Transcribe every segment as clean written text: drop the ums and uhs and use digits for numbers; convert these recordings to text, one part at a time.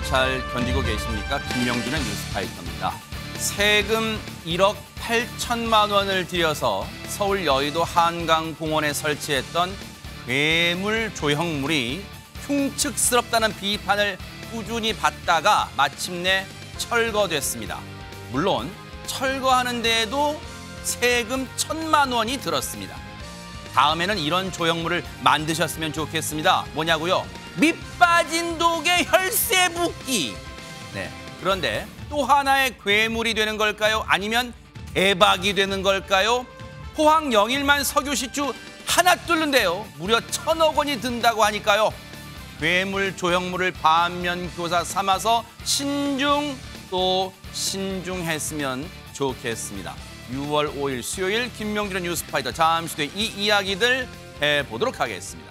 잘 견디고 계십니까? 김명준의 뉴스파이터입니다. 세금 1억 8천만 원을 들여서 서울 여의도 한강공원에 설치했던 괴물 조형물이 흉측스럽다는 비판을 꾸준히 받다가 마침내 철거됐습니다. 물론 철거하는 데에도 세금 1,000만 원이 들었습니다. 다음에는 이런 조형물을 만드셨으면 좋겠습니다. 뭐냐고요? 밑 빠진 독에 혈세 붓기. 네. 그런데 또 하나의 괴물이 되는 걸까요? 아니면 대박이 되는 걸까요? 포항 영일만 석유시추 하나 뚫는데요. 무려 1,000억 원이 든다고 하니까요. 괴물 조형물을 반면교사 삼아서 또 신중했으면 좋겠습니다. 6월 5일 수요일 김명준의 뉴스파이터 잠시 뒤에 이 이야기들 해보도록 하겠습니다.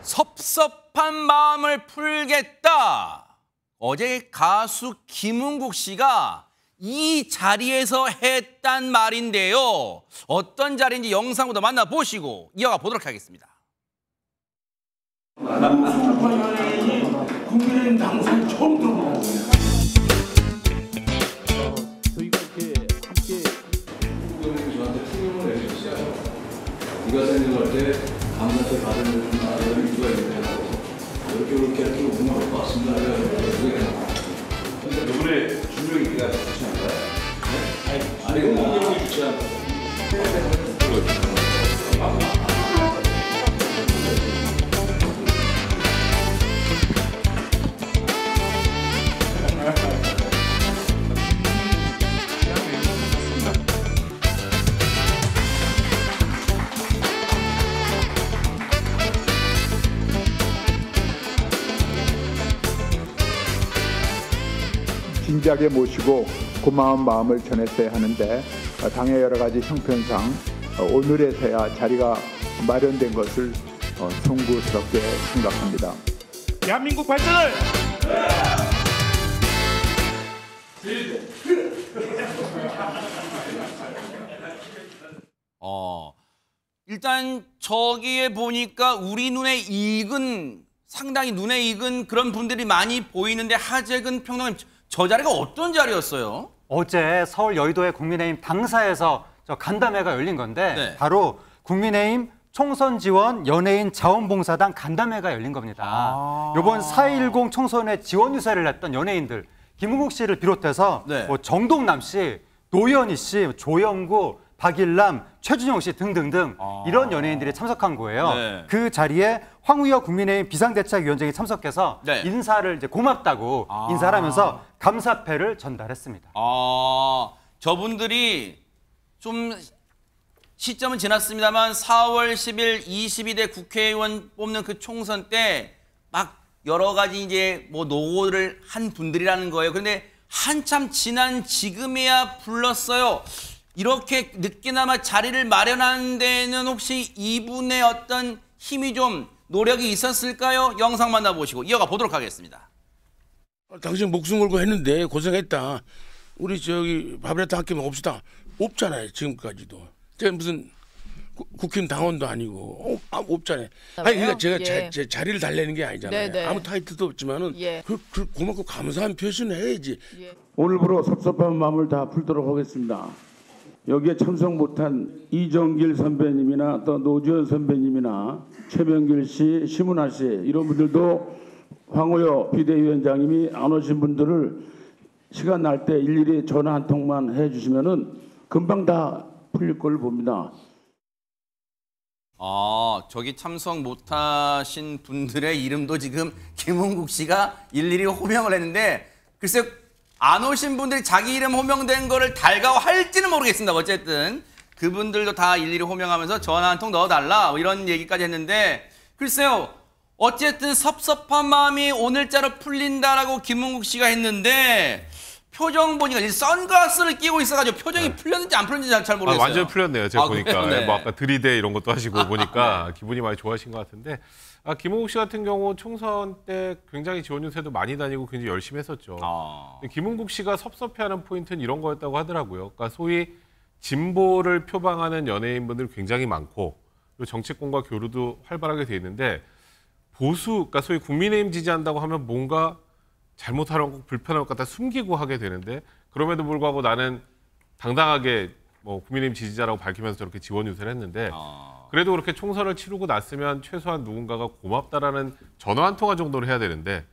섭섭한 마음을 풀겠다. 어제 가수 김은국 씨가 이 자리에서 했단 말인데요. 어떤 자리인지 영상부터 만나보시고 이어가 보도록 하겠습니다. 섭섭한 연예인이 국민의힘 당선 처음 들어보고 저희가 이렇게 함께 저한테 풍경을 내주시잖아요. 네가 생각할 때 감사태 받은 이유가 있는데 이렇게 하는 게 분명할 것 같습니다. 근데 이번에 준영이 네가 좋지 않나요? 아니 공격이 좋지 않나요? 진지하게 모시고 고마운 마음을 전했어야 하는데 당의 여러 가지 형편상 오늘에서야 자리가 마련된 것을 송구스럽게 생각합니다. 대한민국 발전을 일단 저기에 보니까 우리 눈에 익은 상당히 눈에 익은 그런 분들이 많이 보이는데 하재근 평론가님 저 자리가 어떤 자리였어요? 어제 서울 여의도의 국민의힘 당사에서 저 간담회가 열린 건데 네. 바로 국민의힘 총선 지원 연예인 자원봉사단 간담회가 열린 겁니다. 이번 4.10 총선에 지원 유세를 했던 연예인들 김은국 씨를 비롯해서 네. 뭐 정동남 씨, 노현희 씨, 조영구, 박일남, 최준용 씨 등등등 이런 연예인들이 참석한 거예요. 네. 그 자리에 황우여 국민의힘 비상대책위원장이 참석해서 네. 인사를 이제 고맙다고 인사를 하면서 감사패를 전달했습니다. 저분들이 좀 시점은 지났습니다만 4월 10일 22대 국회의원 뽑는 그 총선 때 막 여러 가지 이제 뭐 노고를 한 분들이라는 거예요. 그런데 한참 지난 지금이야 불렀어요. 이렇게 늦게나마 자리를 마련하는 데는 혹시 이분의 어떤 힘이 좀 노력이 있었을까요? 영상 만나보시고 이어가 보도록 하겠습니다. 당신 목숨 걸고 했는데 고생했다. 우리 저기 밥이라도 한 끼 먹읍시다. 없잖아요 지금까지도. 제가 무슨 국힘 당원도 아니고 없잖아요. 아니 그러니까 제가 제 자리를 달래는 게 아니잖아요. 네네. 아무 타이틀도 없지만은 그 고맙고 감사한 표시는 해야지. 오늘부로 섭섭한 마음을 다 풀도록 하겠습니다. 여기에 참석 못한 이정길 선배님이나 또 노지원 선배님이나 최명길 씨, 심은하 씨 이런 분들도 황우여 비대위원장님이 안 오신 분들을 시간 날 때 일일이 전화 한 통만 해주시면은 금방 다 풀릴 걸 봅니다. 저기 참석 못하신 분들의 이름도 지금 김은국 씨가 일일이 호명을 했는데 글쎄 안 오신 분들이 자기 이름 호명된 거를 달가워할지는 모르겠습니다. 어쨌든 그분들도 다 일일이 호명하면서 전화 한 통 넣어달라 뭐 이런 얘기까지 했는데 글쎄요. 어쨌든 섭섭한 마음이 오늘자로 풀린다라고 김은국 씨가 했는데 표정 보니까 선글라스를 끼고 있어가지고 표정이 풀렸는지 안 풀렸는지 잘 모르겠어요. 완전히 풀렸네요. 제가 보니까. 네. 뭐 아까 들이대 이런 것도 하시고 보니까 기분이 많이 좋아하신 것 같은데 김은국 씨 같은 경우 총선 때 굉장히 지원 유세도 많이 다니고 굉장히 열심히 했었죠. 김은국 씨가 섭섭해하는 포인트는 이런 거였다고 하더라고요. 그러니까 소위 진보를 표방하는 연예인분들 굉장히 많고 그리고 정치권과 교류도 활발하게 돼 있는데 보수, 그러니까 소위 국민의힘 지지한다고 하면 뭔가 잘못하는 불편한 것 갖다 숨기고 하게 되는데 그럼에도 불구하고 나는 당당하게 뭐 국민의힘 지지자라고 밝히면서 저렇게 지원 유세를 했는데 그래도 그렇게 총선을 치르고 났으면 최소한 누군가가 고맙다라는 전화 한 통화 정도를 해야 되는데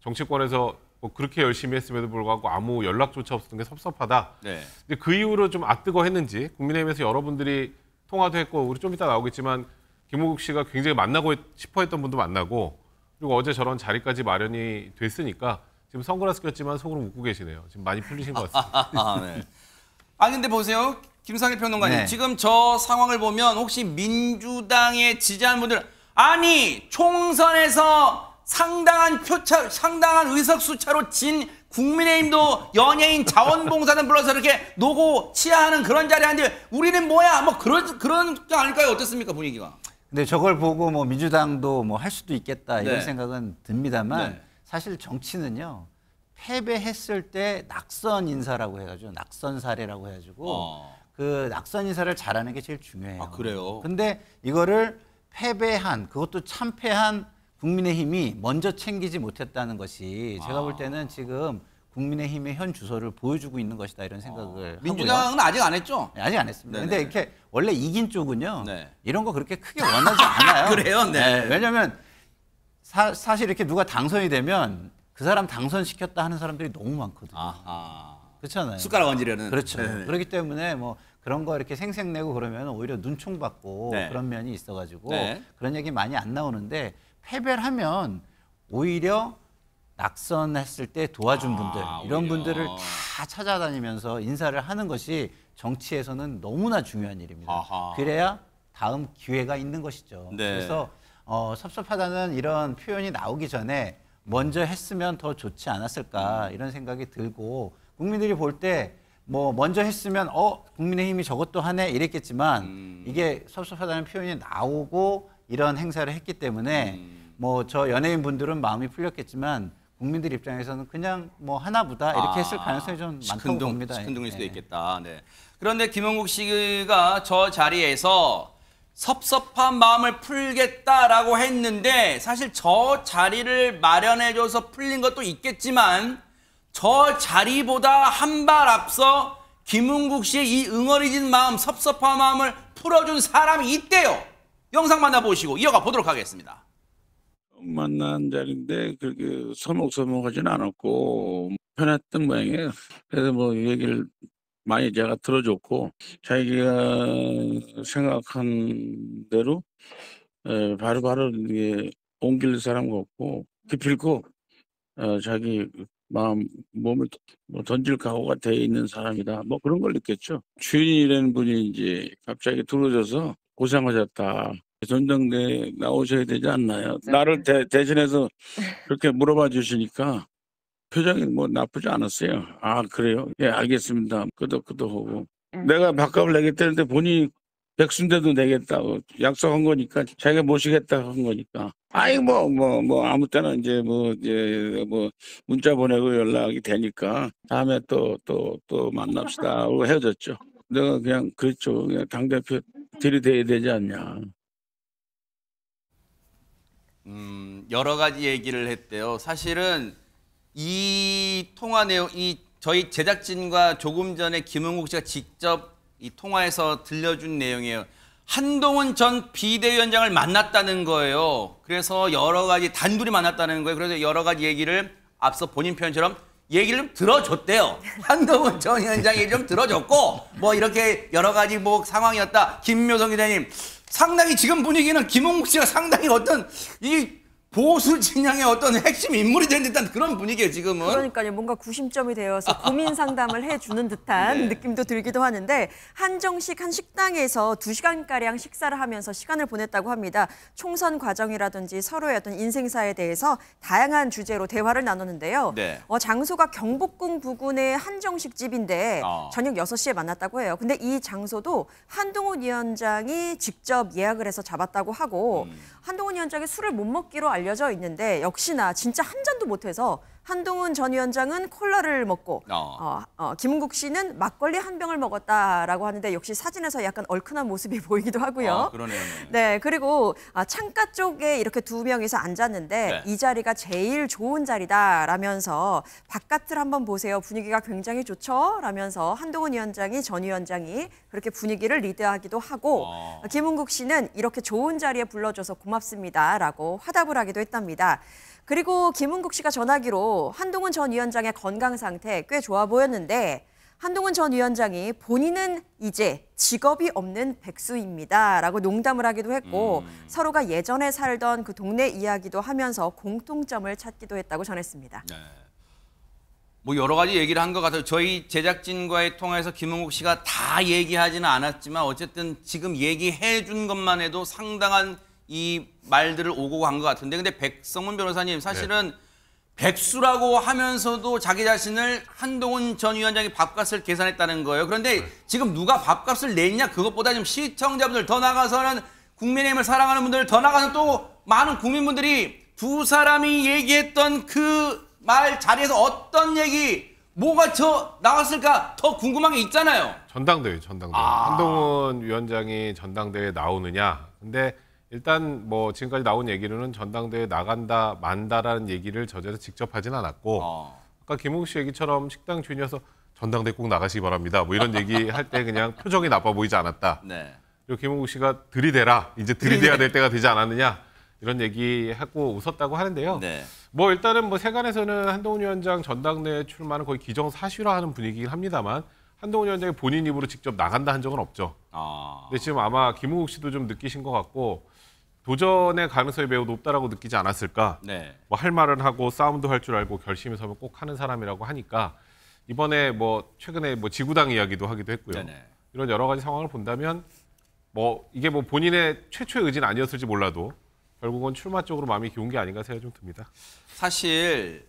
정치권에서 뭐 그렇게 열심히 했음에도 불구하고 아무 연락조차 없었던 게 섭섭하다. 네. 근데 그 이후로 좀 아뜨거했는지 국민의힘에서 여러분들이 통화도 했고 우리 좀 이따 나오겠지만 김홍국 씨가 굉장히 만나고 싶어 했던 분도 만나고 그리고 어제 저런 자리까지 마련이 됐으니까 지금 선글라스 꼈지만 속으로 웃고 계시네요. 지금 많이 풀리신 것 같습니다. 네. 아 근데 보세요. 김상일 평론가님. 네. 지금 저 상황을 보면 혹시 민주당에 지지하는 분들 아니 총선에서 상당한 의석수 차로 진 국민의힘도 연예인 자원봉사단 불러서 이렇게 노고 치하하는 그런 자리 하는데 우리는 뭐야? 뭐 그런 게 아닐까요? 어떻습니까 분위기가? 근데 저걸 보고 뭐 민주당도 뭐 할 수도 있겠다 이런 네. 생각은 듭니다만 네. 사실 정치는요 패배했을 때 낙선 인사라고 해가지고 낙선 사례라고 해가지고 그 낙선 인사를 잘하는 게 제일 중요해요. 아 그래요? 근데 이거를 패배한 그것도 참패한 국민의힘이 먼저 챙기지 못했다는 것이 제가 볼 때는 지금 국민의힘의 현 주소를 보여주고 있는 것이다 이런 생각을 민주당은 하고요. 아직 안 했죠? 네, 아직 안 했습니다. 네네. 근데 이렇게 원래 이긴 쪽은요 네. 이런 거 그렇게 크게 원하지 않아요. 그래요? 네. 왜냐하면 사실 이렇게 누가 당선이 되면 그 사람 당선시켰다 하는 사람들이 너무 많거든요. 아하. 그렇잖아요. 숟가락 얹으려는. 그렇죠. 네. 그렇기 때문에 뭐 그런 거 이렇게 생색내고 그러면 오히려 눈총 받고 네. 그런 면이 있어가지고 네. 그런 얘기 많이 안 나오는데 패배를 하면 오히려 낙선했을 때 도와준 분들 이런 오히려. 분들을 다 찾아다니면서 인사를 하는 것이 정치에서는 너무나 중요한 일입니다. 아하. 그래야 다음 기회가 있는 것이죠. 네. 그래서 섭섭하다는 이런 표현이 나오기 전에 먼저 했으면 더 좋지 않았을까 이런 생각이 들고 국민들이 볼 때 뭐 먼저 했으면 국민의힘이 저것도 하네 이랬겠지만 이게 섭섭하다는 표현이 나오고 이런 행사를 했기 때문에 뭐 저 연예인 분들은 마음이 풀렸겠지만 국민들 입장에서는 그냥 뭐 하나보다 이렇게 했을 가능성이 좀 많다고 봅니다. 시큰둥일 수도 예. 있겠다. 네. 그런데 김홍국 씨가 저 자리에서 섭섭한 마음을 풀겠다라고 했는데 사실 저 자리를 마련해줘서 풀린 것도 있겠지만 저 자리보다 한 발 앞서 김홍국 씨의 이 응어리진 마음, 섭섭한 마음을 풀어준 사람이 있대요. 영상 만나보시고 이어가 보도록 하겠습니다. 만난 자리인데 그렇게 서먹서먹하지는 않았고 편했던 모양이에요. 그래서 뭐 얘기를 많이 제가 들어줬고 자기가 생각한 대로 바로바로 이게 옮길 사람 같고 기필코 자기 마음 몸을 뭐 던질 각오가 돼 있는 사람이다. 뭐 그런 걸 느꼈죠. 주인이라는 분이 이제 갑자기 들어오셔서 고생하셨다. 전당대회 나오셔야 되지 않나요? 나를 대신해서 그렇게 물어봐 주시니까 표정이 뭐 나쁘지 않았어요. 아 그래요? 예 알겠습니다. 끄덕끄덕하고 내가 밥값을 내겠다는데 본인이 백순대도 내겠다고 약속한 거니까 자기가 모시겠다 한 거니까 아이 뭐 아무 때나 이제 뭐 문자 보내고 연락이 되니까 다음에 또 만납시다 하고 헤어졌죠. 내가 그냥 그랬죠. 그냥 당대표 들이대야 되지 않냐. 여러 가지 얘기를 했대요. 사실은 이 통화 내용, 저희 제작진과 조금 전에 김홍국 씨가 직접 이 통화에서 들려준 내용이에요. 한동훈 전 비대위원장을 만났다는 거예요. 그래서 여러 가지 단둘이 만났다는 거예요. 그래서 여러 가지 얘기를 앞서 본인 표현처럼 얘기를 좀 들어줬대요. 한동훈 전 위원장 얘기 좀 들어줬고 뭐 이렇게 여러 가지 뭐 상황이었다. 김묘성 기자님 상당히 지금 분위기는 김홍국 씨가 상당히 어떤 이 보수 진영의 어떤 핵심 인물이 된 듯한 그런 분위기예요 지금은. 그러니까요. 뭔가 구심점이 되어서 고민 상담을 해주는 듯한 네. 느낌도 들기도 하는데 한정식 한 식당에서 2시간가량 식사를 하면서 시간을 보냈다고 합니다. 총선 과정이라든지 서로의 어떤 인생사에 대해서 다양한 주제로 대화를 나눴는데요. 네. 장소가 경복궁 부근의 한정식 집인데 저녁 6시에 만났다고 해요. 근데 이 장소도 한동훈 위원장이 직접 예약을 해서 잡았다고 하고 한동훈 위원장이 술을 못 먹기로 알려져 있는데 역시나 진짜 한 잔도 못해서 한동훈 전 위원장은 콜라를 먹고 김은국 씨는 막걸리 한 병을 먹었다라고 하는데 역시 사진에서 약간 얼큰한 모습이 보이기도 하고요. 그러네요. 네, 그리고 창가 쪽에 이렇게 두 명이서 앉았는데 이 자리가 제일 좋은 자리다라면서 바깥을 한번 보세요. 분위기가 굉장히 좋죠? 라면서 한동훈 위원장이 전 위원장이 그렇게 분위기를 리드하기도 하고 김은국 씨는 이렇게 좋은 자리에 불러줘서 고맙습니다라고 화답을 하기도 했답니다. 그리고 김은국 씨가 전하기로 한동훈 전 위원장의 건강 상태 꽤 좋아 보였는데 한동훈 전 위원장이 본인은 이제 직업이 없는 백수입니다라고 농담을 하기도 했고 서로가 예전에 살던 그 동네 이야기도 하면서 공통점을 찾기도 했다고 전했습니다. 네. 뭐 여러 가지 얘기를 한 것 같아요. 저희 제작진과의 통화에서 김은국 씨가 다 얘기하지는 않았지만 어쨌든 지금 얘기해 준 것만 해도 상당한 이 말들을 오고 간 것 같은데 근데 백성문 변호사님 사실은 백수라고 하면서도 자기 자신을 한동훈 전 위원장이 밥값을 계산했다는 거예요. 그런데 지금 누가 밥값을 냈냐 그것보다 지금 시청자분들 더 나가서는 국민의힘을 사랑하는 분들 더 나가서 또 많은 국민분들이 두 사람이 얘기했던 그 말 자리에서 어떤 얘기 뭐가 나왔을까 더 궁금한 게 있잖아요. 전당대회. 한동훈 위원장이 전당대회에 나오느냐. 근데 일단 뭐 지금까지 나온 얘기로는 전당대회에 나간다 만다라는 얘기를 저자에서 직접 하진 않았고 아까 김은국 씨 얘기처럼 식당 주인이어서 전당대회 꼭 나가시기 바랍니다. 뭐 이런 얘기 할 때 그냥 표정이 나빠 보이지 않았다. 네. 그리고 김은국 씨가 들이대라. 이제 들이대야 될 때가 되지 않았느냐. 이런 얘기하고 웃었다고 하는데요. 네. 뭐 일단은 뭐 세간에서는 한동훈 위원장 전당대회 출마는 거의 기정사실화하는 분위기긴 합니다만 한동훈 위원장이 본인 입으로 직접 나간다 한 적은 없죠. 근데 지금 아마 김은국 씨도 좀 느끼신 것 같고 도전의 가능성이 매우 높다라고 느끼지 않았을까. 네. 뭐 할 말은 하고 싸움도 할 줄 알고 결심이 서면 꼭 하는 사람이라고 하니까 이번에 뭐 최근에 뭐 지구당 이야기도 하기도 했고요. 네네. 이런 여러 가지 상황을 본다면 뭐 이게 뭐 본인의 최초의 의지는 아니었을지 몰라도 결국은 출마 쪽으로 마음이 기운 게 아닌가 생각이 좀 듭니다. 사실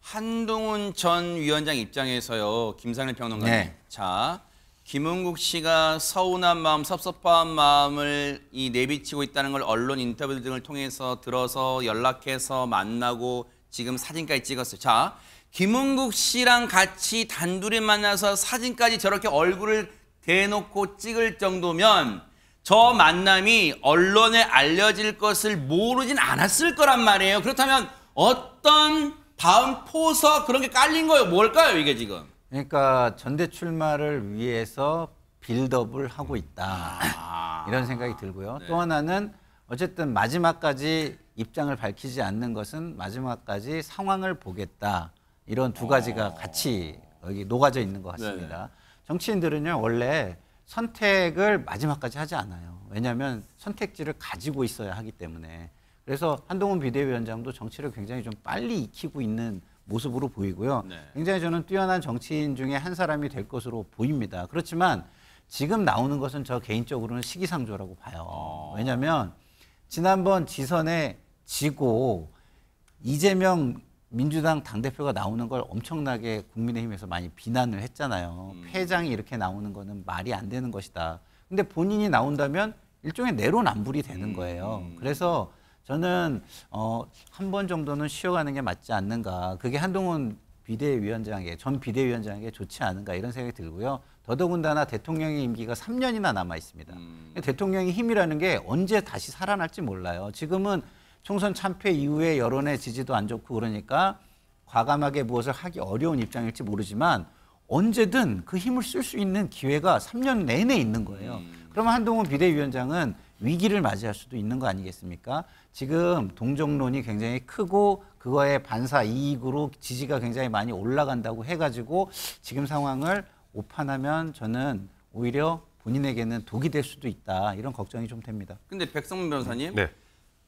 한동훈 전 위원장 입장에서요. 김상일 평론가님. 네. 자, 김은국 씨가 서운한 마음, 섭섭한 마음을 내비치고 있다는 걸 언론 인터뷰 등을 통해서 들어서 연락해서 만나고 지금 사진까지 찍었어요. 자, 김은국 씨랑 같이 단둘이 만나서 사진까지 저렇게 얼굴을 대놓고 찍을 정도면 저 만남이 언론에 알려질 것을 모르진 않았을 거란 말이에요. 그렇다면 어떤 다음 포석 그런 게 깔린 거예요? 뭘까요, 이게 지금? 그러니까 전대 출마를 위해서 빌드업을 하고 있다. 이런 생각이 들고요. 네. 또 하나는 어쨌든 마지막까지 입장을 밝히지 않는 것은 마지막까지 상황을 보겠다. 이런 두 가지가 같이 여기 녹아져 있는 것 같습니다. 네네. 정치인들은요, 원래 선택을 마지막까지 하지 않아요. 왜냐하면 선택지를 가지고 있어야 하기 때문에. 그래서 한동훈 비대위원장도 정치를 굉장히 좀 빨리 익히고 있는 모습으로 보이고요. 네. 굉장히 저는 뛰어난 정치인 중에 한 사람이 될 것으로 보입니다. 그렇지만 지금 나오는 것은 저 개인적으로는 시기상조라고 봐요. 왜냐하면 지난번 지선에 지고 이재명 민주당 당대표가 나오는 걸 엄청나게 국민의힘에서 많이 비난을 했잖아요. 패장이 이렇게 나오는 거는 말이 안 되는 것이다. 근데 본인이 나온다면 일종의 내로남불이 되는 거예요. 그래서 저는 한 번 정도는 쉬어가는 게 맞지 않는가. 그게 한동훈 비대위원장에게, 전 비대위원장에게 좋지 않은가 이런 생각이 들고요. 더더군다나 대통령의 임기가 3년이나 남아 있습니다. 대통령의 힘이라는 게 언제 다시 살아날지 몰라요. 지금은 총선 참패 이후에 여론의 지지도 안 좋고 그러니까 과감하게 무엇을 하기 어려운 입장일지 모르지만 언제든 그 힘을 쓸 수 있는 기회가 3년 내내 있는 거예요. 그러면 한동훈 비대위원장은 위기를 맞이할 수도 있는 거 아니겠습니까? 지금 동정론이 굉장히 크고 그거에 반사 이익으로 지지가 굉장히 많이 올라간다고 해가지고 지금 상황을 오판하면 저는 오히려 본인에게는 독이 될 수도 있다. 이런 걱정이 좀 됩니다. 근데 백성문 변호사님. 네.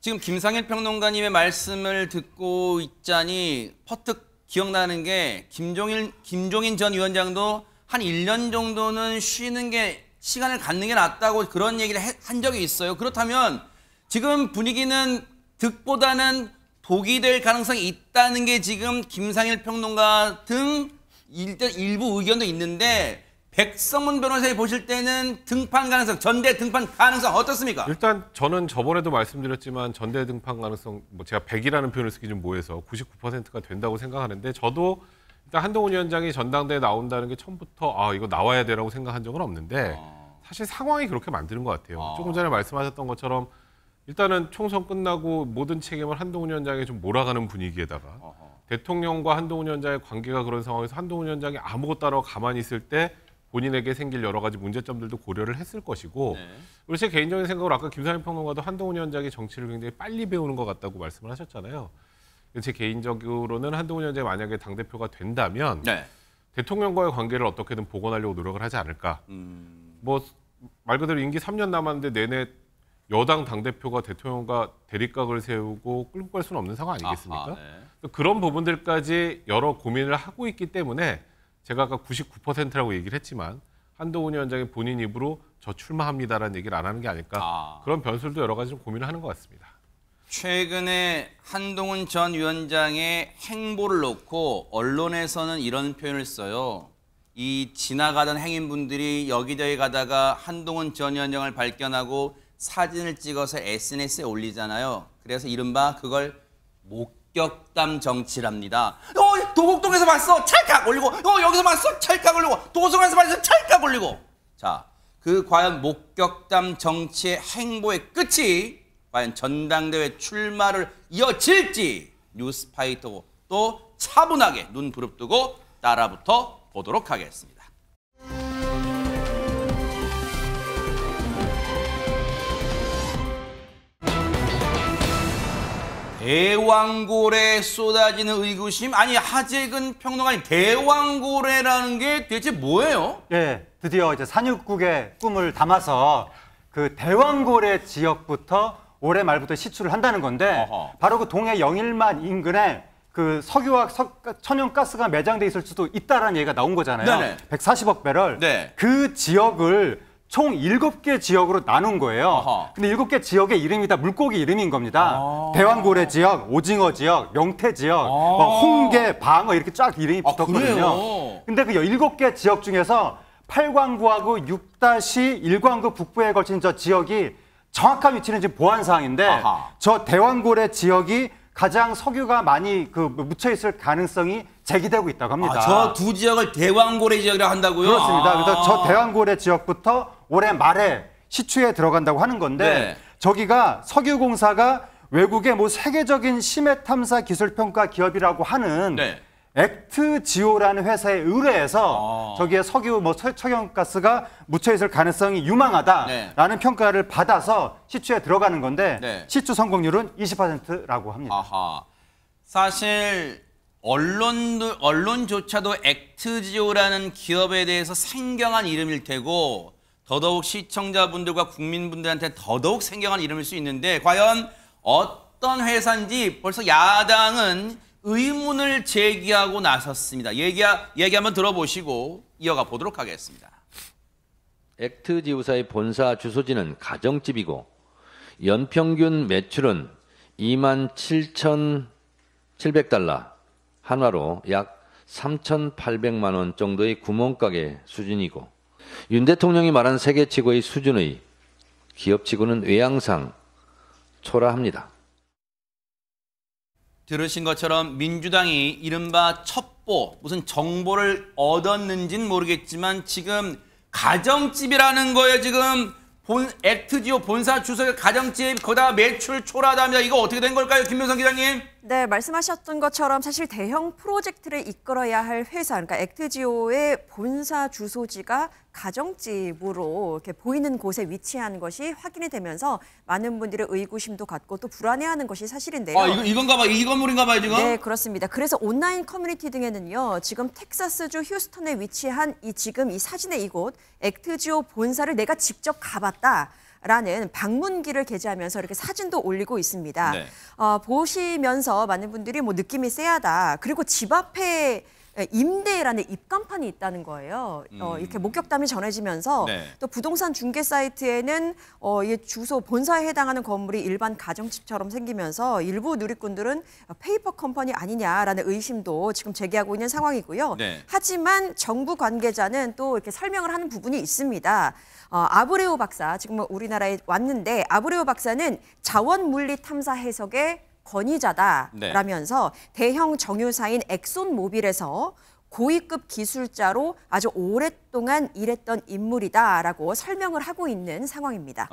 지금 김상일 평론가님의 말씀을 듣고 있자니 퍼뜩 기억나는 게 김종인 전 위원장도 한 1년 정도는 쉬는 게 시간을 갖는 게 낫다고 그런 얘기를 한 적이 있어요. 그렇다면 지금 분위기는 득보다는 독이 될 가능성이 있다는 게 지금 김상일 평론가 등 일부 의견도 있는데 백성문 변호사님 보실 때는 등판 가능성, 전대 등판 가능성 어떻습니까? 일단 저는 저번에도 말씀드렸지만 전대 등판 가능성 뭐 제가 100이라는 표현을 쓰기 좀 뭐해서 99%가 된다고 생각하는데 저도 일단 한동훈 위원장이 전당대에 나온다는 게 처음부터 아 이거 나와야 되라고 생각한 적은 없는데 사실 상황이 그렇게 만드는 것 같아요. 조금 전에 말씀하셨던 것처럼 일단은 총선 끝나고 모든 책임을 한동훈 위원장에 좀 몰아가는 분위기에다가 대통령과 한동훈 위원장의 관계가 그런 상황에서 한동훈 위원장이 아무것도 안 하고 가만히 있을 때 본인에게 생길 여러 가지 문제점들도 고려를 했을 것이고 그리고 제 개인적인 생각으로 아까 김상현 평론가도 한동훈 위원장이 정치를 굉장히 빨리 배우는 것 같다고 말씀을 하셨잖아요. 제 개인적으로는 한동훈 위원장이 만약에 당대표가 된다면 대통령과의 관계를 어떻게든 복원하려고 노력을 하지 않을까. 뭐 말 그대로 임기 3년 남았는데 내내 여당 당대표가 대통령과 대립각을 세우고 끌고 갈 수는 없는 상황 아니겠습니까? 그런 부분들까지 여러 고민을 하고 있기 때문에 제가 아까 99%라고 얘기를 했지만 한동훈 위원장이 본인 입으로 저 출마합니다라는 얘기를 안 하는 게 아닐까. 그런 변수도 여러 가지 좀 고민을 하는 것 같습니다. 최근에 한동훈 전 위원장의 행보를 놓고 언론에서는 이런 표현을 써요. 이 지나가던 행인분들이 여기저기 가다가 한동훈 전 위원장을 발견하고 사진을 찍어서 SNS에 올리잖아요. 그래서 이른바 그걸 목격담 정치랍니다. 도곡동에서 봤어. 찰칵 올리고. 여기서 봤어. 찰칵 올리고. 도서관에서 봤어. 찰칵 올리고. 자, 그 과연 목격담 정치의 행보의 끝이 과연 전당대회 출마를 이어질지 뉴스파이터 또 차분하게 눈 부릅뜨고 따라붙어 보도록 하겠습니다. 대왕고래에 쏟아지는 의구심? 아니 하재근 평론가님 대왕고래라는 게 대체 뭐예요? 네, 드디어 이제 산육국의 꿈을 담아서 그 대왕고래 지역부터 올해 말부터 시추를 한다는 건데 바로 그 동해 영일만 인근에 그 석유와 천연가스가 매장돼 있을 수도 있다라는 얘기가 나온 거잖아요. 네네. 140억 배럴. 네. 그 지역을 총 7개 지역으로 나눈 거예요. 근데 7개 지역의 이름이 다 물고기 이름인 겁니다. 대왕고래 지역, 오징어 지역, 명태 지역, 홍게, 방어 이렇게 쫙 이름이 붙었거든요. 근데 그 7개 지역 중에서 8광구하고 6-1광구 북부에 걸친 저 지역이 정확한 위치는 지금 보안 사항인데 저 대왕고래 지역이 가장 석유가 많이 묻혀 있을 가능성이 제기되고 있다고 합니다. 저 두 지역을 대왕고래 지역이라고 한다고요? 그렇습니다. 그래서 저 대왕고래 지역부터 올해 말에 시추에 들어간다고 하는 건데 저기가 석유공사가 외국의 뭐 세계적인 심해 탐사 기술 평가 기업이라고 하는 액트지오라는 회사에 의뢰해서 저기에 석유 뭐 천연가스가 묻혀 있을 가능성이 유망하다라는 평가를 받아서 시추에 들어가는 건데 시추 성공률은 20%라고 합니다. 사실 언론조차도 액트지오라는 기업에 대해서 생경한 이름일 테고 더더욱 시청자분들과 국민분들한테 더더욱 생경한 이름일 수 있는데 과연 어떤 회사인지 벌써 야당은 의문을 제기하고 나섰습니다. 얘기 한번 들어보시고 이어가 보도록 하겠습니다. 액트지우사의 본사 주소지는 가정집이고 연평균 매출은 27,700달러, 한화로 약 3,800만 원 정도의 구멍가게 수준이고 윤 대통령이 말한 세계치고의 수준의 기업치고는 외양상 초라합니다. 들으신 것처럼 민주당이 이른바 첩보, 무슨 정보를 얻었는지는 모르겠지만 지금 가정집이라는 거예요. 지금 액트지오 본사 주소가 가정집, 거기다 매출 초라하답니다. 이거 어떻게 된 걸까요, 김명선 기자님? 네, 말씀하셨던 것처럼 사실 대형 프로젝트를 이끌어야 할 회사, 그러니까 액트지오의 본사 주소지가 가정집으로 이렇게 보이는 곳에 위치한 것이 확인이 되면서 많은 분들의 의구심도 갖고 또 불안해하는 것이 사실인데요. 이건가 봐. 이 건물인가 봐요, 지금? 네, 그렇습니다. 그래서 온라인 커뮤니티 등에는요, 지금 텍사스주 휴스턴에 위치한 지금 이 사진의 이곳, 액트지오 본사를 내가 직접 가봤다라는 방문기를 게재하면서 이렇게 사진도 올리고 있습니다. 보시면서 많은 분들이 뭐 느낌이 쎄하다. 그리고 집 앞에 임대라는 입간판이 있다는 거예요. 이렇게 목격담이 전해지면서 네. 또 부동산 중개 사이트에는 이 주소 본사에 해당하는 건물이 일반 가정집처럼 생기면서 일부 누리꾼들은 페이퍼 컴퍼니 아니냐라는 의심도 지금 제기하고 있는 상황이고요. 네. 하지만 정부 관계자는 또 이렇게 설명을 하는 부분이 있습니다. 아브레우 박사, 지금 우리나라에 왔는데 아브레우 박사는 자원물리 탐사 해석의 권위자다라면서 대형 정유사인 엑손모빌에서 고위급 기술자로 아주 오랫동안 일했던 인물이다라고 설명을 하고 있는 상황입니다.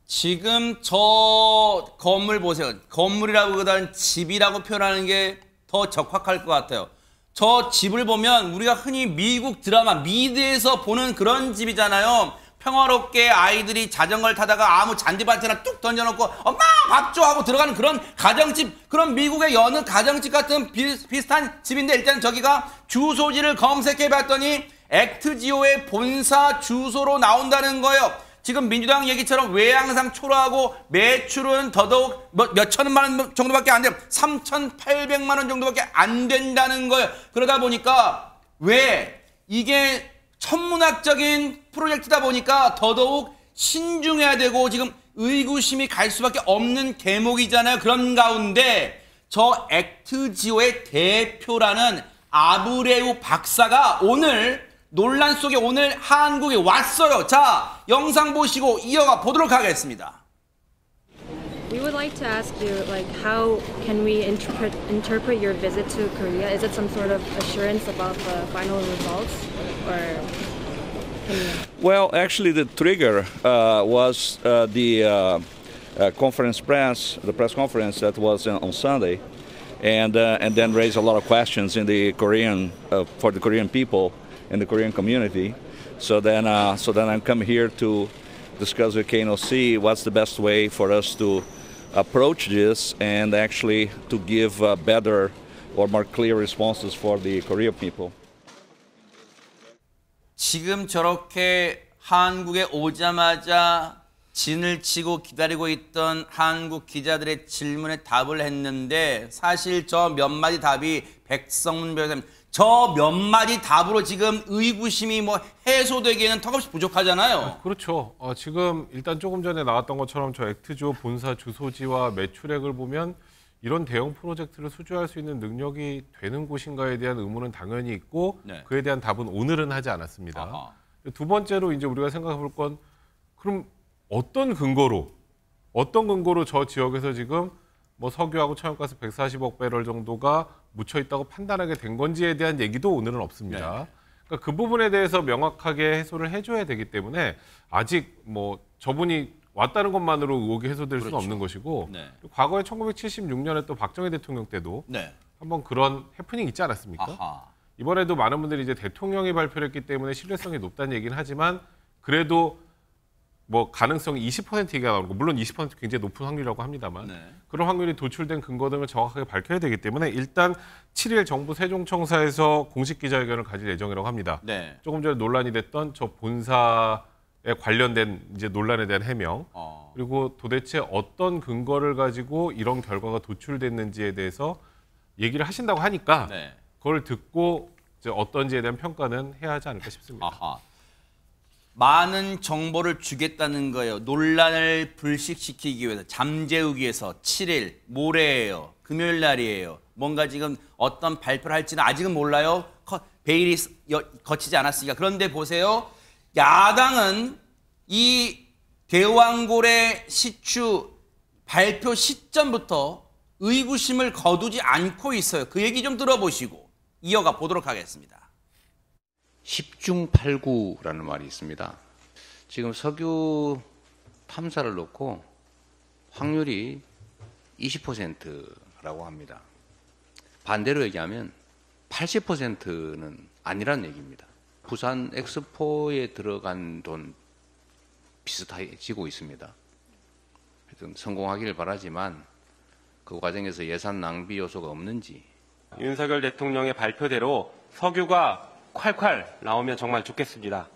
지금 저 건물 보세요. 건물이라기보다는 집이라고 표현하는 게 더 적확할 것 같아요. 저 집을 보면 우리가 흔히 미국 드라마 미드에서 보는 그런 집이잖아요. 평화롭게 아이들이 자전거를 타다가 아무 잔디밭 하나 뚝 던져놓고 엄마 밥 줘 하고 들어가는 그런 가정집, 그런 미국의 여느 가정집 같은 비슷한 집인데, 일단 저기가 주소지를 검색해봤더니 액트지오의 본사 주소로 나온다는 거예요. 지금 민주당 얘기처럼 외양상 초라하고 매출은 더더욱 몇천만 원 정도밖에 안 돼요. 3,800만 원 정도밖에 안 된다는 거예요. 그러다 보니까 왜 이게 천문학적인 프로젝트다 보니까 더더욱 신중해야 되고 지금 의구심이 갈 수밖에 없는 대목이잖아요. 그런 가운데 저 액트지오의 대표라는 아브레우 박사가 오늘 논란 속에 오늘 한국에 왔어요. 자, 영상 보시고 이어가 보도록 하겠습니다. We would like to ask you, like, how can we interpret your visit to Korea? Is it some sort of assurance about the final results, or can you? Well, actually, the trigger was the conference press, the press conference that was on Sunday, and then raised a lot of questions in the Korean for the Korean people and the Korean community. So then I'm come here to discuss with KNOC what's the best way for us to approach this and actually to give better or more clear responses for the Korean people. 지금 저렇게 한국에 오자마자 진을 치고 기다리고 있던 한국 기자들의 질문에 답을 했는데, 사실 저 몇 마디 답이 백성문 변호사님, 저 몇 마디 답으로 지금 의구심이 해소되기에는 턱없이 부족하잖아요. 그렇죠. 지금 일단 조금 전에 나왔던 것처럼 저 액트지오 본사 주소지와 매출액을 보면 이런 대형 프로젝트를 수주할 수 있는 능력이 되는 곳인가에 대한 의문은 당연히 있고, 네. 그에 대한 답은 오늘은 하지 않았습니다. 두 번째로 이제 우리가 생각해 볼 건, 그럼 어떤 근거로 저 지역에서 지금 석유하고 천연가스 140억 배럴 정도가 묻혀 있다고 판단하게 된 건지에 대한 얘기도 오늘은 없습니다. 네. 그러니까 그 부분에 대해서 명확하게 해소를 해줘야 되기 때문에 아직 저분이 왔다는 것만으로 의혹이 해소될 수는 없는 것이고, 네. 과거에 1976년에 또 박정희 대통령 때도 네. 한번 그런 해프닝 있지 않았습니까? 아하. 이번에도 많은 분들이 이제 대통령이 발표를 했기 때문에 신뢰성이 높다는 얘기는 하지만, 그래도 가능성이 20% 얘기가 나오는 거, 물론 20% 굉장히 높은 확률이라고 합니다만, 네. 그런 확률이 도출된 근거 등을 정확하게 밝혀야 되기 때문에 일단 7일 정부 세종청사에서 공식 기자회견을 가질 예정이라고 합니다. 네. 조금 전에 논란이 됐던 저 본사에 관련된 이제 논란에 대한 해명, 그리고 도대체 어떤 근거를 가지고 이런 결과가 도출됐는지에 대해서 얘기를 하신다고 하니까, 네. 그걸 듣고 이제 어떤지에 대한 평가는 해야 하지 않을까 싶습니다. 아하. 많은 정보를 주겠다는 거예요. 논란을 불식시키기 위해서, 잠재우기 위해서. 7일, 모레예요. 금요일 날이에요. 뭔가 지금 어떤 발표를 할지는 아직은 몰라요. 베일이 거치지 않았으니까. 그런데 보세요. 야당은 이 대왕고래 시추 발표 시점부터 의구심을 거두지 않고 있어요. 그 얘기 좀 들어보시고 이어가 보도록 하겠습니다. 10중 8구라는 말이 있습니다. 지금 석유 탐사를 놓고 확률이 20%라고 합니다. 반대로 얘기하면 80%는 아니란 얘기입니다. 부산 엑스포에 들어간 돈 비슷해지고 있습니다. 하여튼 성공하기를 바라지만 그 과정에서 예산 낭비 요소가 없는지. 윤석열 대통령의 발표대로 석유가 콸콸 나오면 정말 좋겠습니다.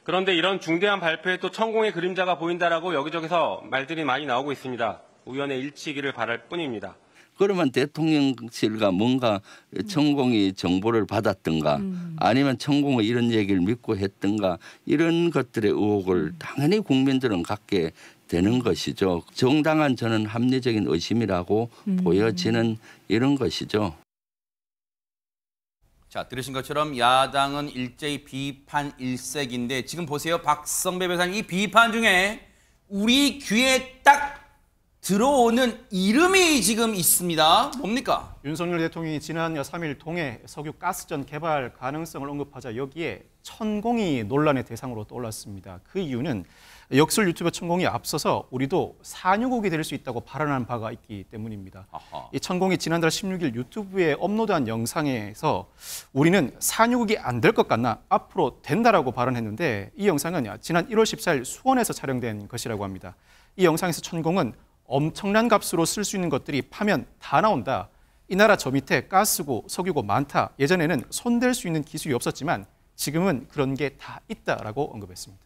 그런데 이런 중대한 발표에 또 천공의 그림자가 보인다라고 여기저기서 말들이 많이 나오고 있습니다. 우연의 일치이기를 바랄 뿐입니다. 그러면 대통령실과 뭔가 천공이 정보를 받았던가 아니면 천공이 이런 얘기를 믿고 했던가 이런 것들의 의혹을 당연히 국민들은 갖게 되는 것이죠. 정당한 저는 합리적인 의심이라고 보여지는 이런 것이죠. 자, 들으신 것처럼 야당은 일제히 비판 일색인데 지금 보세요. 박성배 변호사님, 이 비판 중에 우리 귀에 딱 들어오는 이름이 지금 있습니다. 뭡니까? 윤석열 대통령이 지난 3일 통해 석유 가스전 개발 가능성을 언급하자 여기에 천공이 논란의 대상으로 떠올랐습니다. 그 이유는 역술 유튜버 천공이 앞서서 우리도 산유국이 될 수 있다고 발언한 바가 있기 때문입니다. 아하. 이 천공이 지난달 16일 유튜브에 업로드한 영상에서 우리는 산유국이 안 될 것 같나 앞으로 된다라고 발언했는데 이 영상은 지난 1월 14일 수원에서 촬영된 것이라고 합니다. 이 영상에서 천공은 엄청난 값으로 쓸 수 있는 것들이 파면 다 나온다. 이 나라 저 밑에 가스고 석유고 많다. 예전에는 손댈 수 있는 기술이 없었지만 지금은 그런 게 다 있다라고 언급했습니다.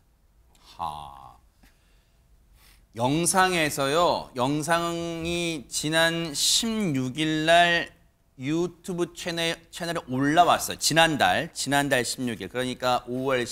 영상에서요. 영상이 지난 16일 날 유튜브 채널에 올라왔어요. 지난달 16일. 그러니까 5월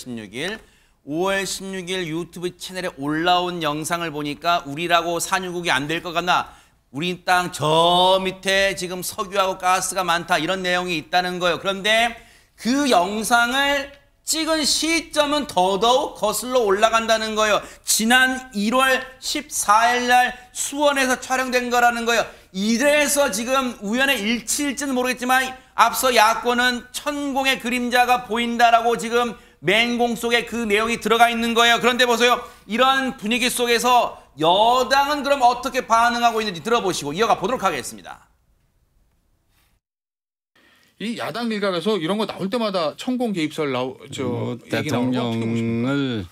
16일 유튜브 채널에 올라온 영상을 보니까 우리라고 산유국이 안 될 것 같나? 우리 땅 저 밑에 지금 석유하고 가스가 많다. 이런 내용이 있다는 거예요. 그런데 그 영상을 찍은 시점은 더더욱 거슬러 올라간다는 거예요. 지난 1월 14일 날 수원에서 촬영된 거라는 거예요. 이래서 지금 우연의 일치일지는 모르겠지만 앞서 야권은 천공의 그림자가 보인다라고 지금 맹공 속에 그 내용이 들어가 있는 거예요. 그런데 보세요. 이런 분위기 속에서 여당은 그럼 어떻게 반응하고 있는지 들어보시고 이어가 보도록 하겠습니다. 이 야당 일각에서 이런 거 나올 때마다 천공 개입설 대통령을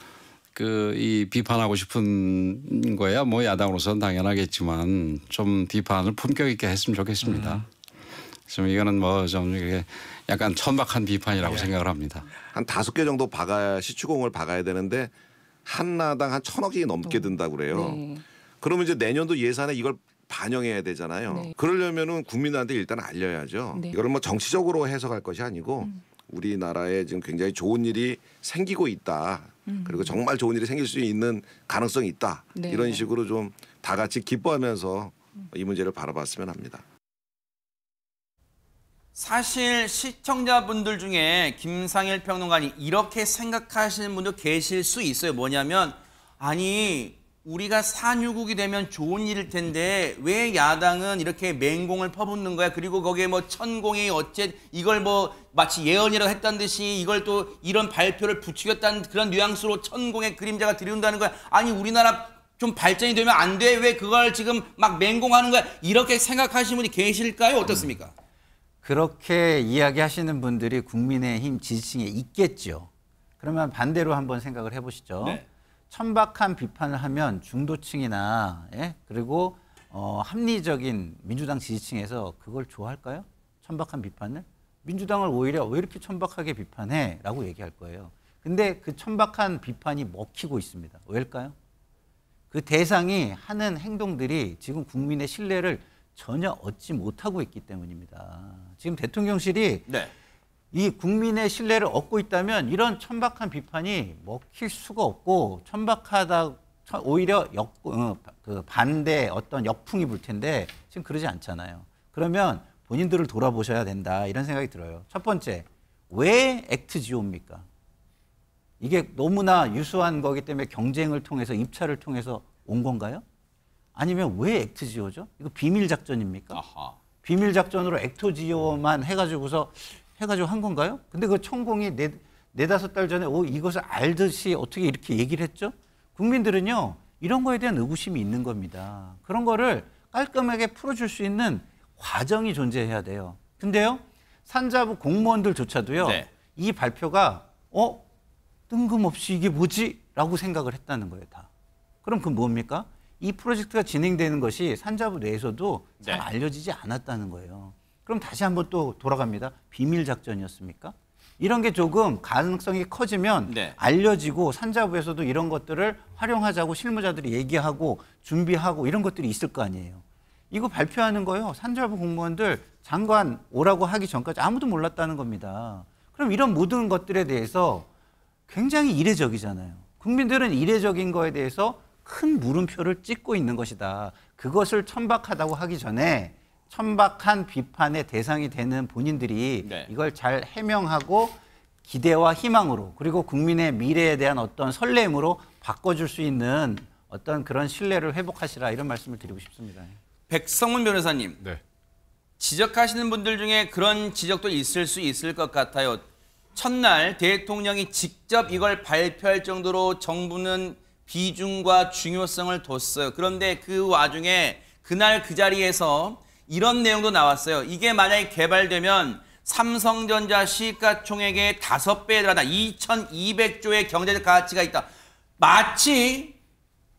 이 비판하고 싶은 거야 뭐 야당으로서는 당연하겠지만 좀 비판을 품격 있게 했으면 좋겠습니다. 지금 이거는 뭐 좀 약간 천박한 비판이라고 생각을 합니다. 한 5개 정도 시추공을 박아야 되는데 한나당 한 1,000억이 넘게 든다고 그래요. 그러면 이제 내년도 예산에 이걸 반영해야 되잖아요. 그러려면은 국민한테 일단 알려야죠. 이거를 뭐 정치적으로 해석할 것이 아니고 우리나라에 지금 굉장히 좋은 일이 생기고 있다. 그리고 정말 좋은 일이 생길 수 있는 가능성이 있다. 이런 식으로 좀 다 같이 기뻐하면서 이 문제를 바라봤으면 합니다. 사실 시청자분들 중에 김상일 평론가님 이렇게 생각하시는 분도 계실 수 있어요. 뭐냐면 아니 우리가 산유국이 되면 좋은 일일 텐데 왜 야당은 이렇게 맹공을 퍼붓는 거야? 그리고 거기에 뭐 천공이 이걸 뭐 마치 예언이라고 했다는 듯이 이걸 또 이런 발표를 부추겼다는 그런 뉘앙스로 천공의 그림자가 들이운다는 거야. 아니 우리나라 좀 발전이 되면 안 돼? 왜 그걸 지금 막 맹공하는 거야? 이렇게 생각하시는 분이 계실까요? 어떻습니까? 그렇게 이야기하시는 분들이 국민의힘 지지층에 있겠죠. 그러면 반대로 한번 생각을 해보시죠. 네. 천박한 비판을 하면 중도층이나 그리고 합리적인 민주당 지지층에서 그걸 좋아할까요? 천박한 비판을? 민주당을 오히려 왜 이렇게 천박하게 비판해? 라고 얘기할 거예요. 근데 그 천박한 비판이 먹히고 있습니다. 왜일까요? 그 대상이 하는 행동들이 지금 국민의 신뢰를 전혀 얻지 못하고 있기 때문입니다. 지금 대통령실이 이 국민의 신뢰를 얻고 있다면 이런 천박한 비판이 먹힐 수가 없고 천박하다 오히려 그 반대 어떤 역풍이 불 텐데 지금 그러지 않잖아요. 그러면 본인들을 돌아보셔야 된다 이런 생각이 들어요. 첫 번째, 왜 액트지오입니까? 이게 너무나 유수한 거기 때문에 경쟁을 통해서 입찰을 통해서 온 건가요? 아니면 왜 액트지오죠? 이거 비밀 작전입니까? 비밀 작전으로 액토지오만 해가지고 한 건가요? 근데 그 천공이 네다섯 달 전에 이것을 알듯이 어떻게 이렇게 얘기를 했죠? 국민들은요 이런 거에 대한 의구심이 있는 겁니다. 그런 거를 깔끔하게 풀어줄 수 있는 과정이 존재해야 돼요. 근데요 산자부 공무원들조차도요 이 발표가 뜬금없이 이게 뭐지? 라고 생각을 했다는 거예요 다. 그럼 그건 뭡니까? 이 프로젝트가 진행되는 것이 산자부 내에서도 잘 알려지지 않았다는 거예요. 그럼 다시 한번 또 돌아갑니다. 비밀 작전이었습니까? 이런 게 조금 가능성이 커지면 알려지고 산자부에서도 이런 것들을 활용하자고 실무자들이 얘기하고 준비하고 이런 것들이 있을 거 아니에요. 이거 발표하는 거요. 산자부 공무원들 장관 오라고 하기 전까지 아무도 몰랐다는 겁니다. 그럼 이런 모든 것들에 대해서 굉장히 이례적이잖아요. 국민들은 이례적인 거에 대해서 큰 물음표를 찍고 있는 것이다. 그것을 천박하다고 하기 전에 천박한 비판의 대상이 되는 본인들이 이걸 잘 해명하고 기대와 희망으로 그리고 국민의 미래에 대한 어떤 설렘으로 바꿔줄 수 있는 어떤 그런 신뢰를 회복하시라 이런 말씀을 드리고 싶습니다. 백성문 변호사님, 지적하시는 분들 중에 그런 지적도 있을 수 있을 것 같아요. 첫날 대통령이 직접 이걸 발표할 정도로 정부는 비중과 중요성을 뒀어요. 그런데 그 와중에 그날 그 자리에서 이런 내용도 나왔어요. 이게 만약에 개발되면 삼성전자 시가총액의 5배에 달하다 2200조의 경제적 가치가 있다. 마치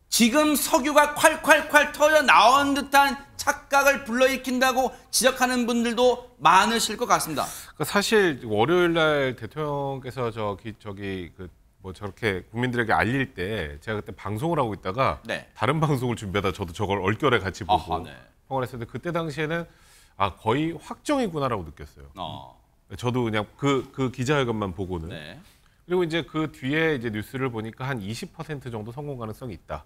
지금 석유가 콸콸콸 터져 나온 듯한 착각을 불러일으킨다고 지적하는 분들도 많으실 것 같습니다. 사실 월요일 날 대통령께서 저렇게 국민들에게 알릴 때 제가 그때 방송을 하고 있다가 다른 방송을 준비하다 저도 저걸 얼결에 같이 보고 평을 했었는데 그때 당시에는 거의 확정이구나라고 느꼈어요. 저도 그냥 그 기자회견만 보고는. 그리고 이제 그 뒤에 이제 뉴스를 보니까 한 20% 정도 성공 가능성이 있다.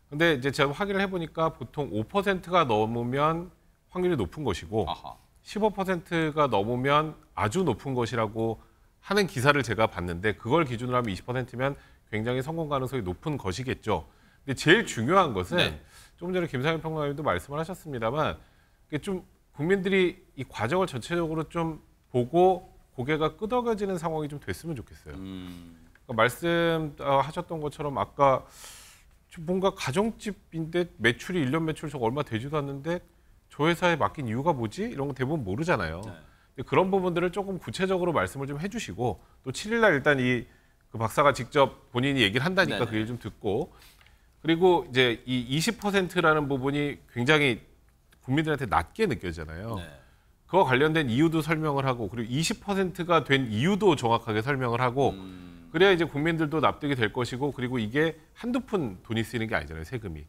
근데 이제 제가 확인을 해보니까 보통 5%가 넘으면 확률이 높은 것이고 15%가 넘으면 아주 높은 것이라고 하는 기사를 제가 봤는데 그걸 기준으로 하면 20%면 굉장히 성공 가능성이 높은 것이겠죠. 근데 제일 중요한 것은 조금 전에 김상현 평론가님도 말씀을 하셨습니다만 좀 국민들이 이 과정을 전체적으로 좀 보고 고개가 끄덕여지는 상황이 좀 됐으면 좋겠어요. 그러니까 말씀하셨던 것처럼 아까 뭔가 가정집인데 매출이 1년 매출 저거 얼마 되지도 않는데 저 회사에 맡긴 이유가 뭐지? 이런 거 대부분 모르잖아요. 근데 그런 부분들을 조금 구체적으로 말씀을 좀 해주시고 또 7일날 일단 그 박사가 직접 본인이 얘기를 한다니까 그 얘기 좀 듣고 그리고 이제 이 20%라는 부분이 굉장히 국민들한테 낮게 느껴지잖아요. 그와 관련된 이유도 설명을 하고 그리고 20%가 된 이유도 정확하게 설명을 하고 그래야 이제 국민들도 납득이 될 것이고 그리고 이게 한두 푼 돈이 쓰이는 게 아니잖아요. 세금이.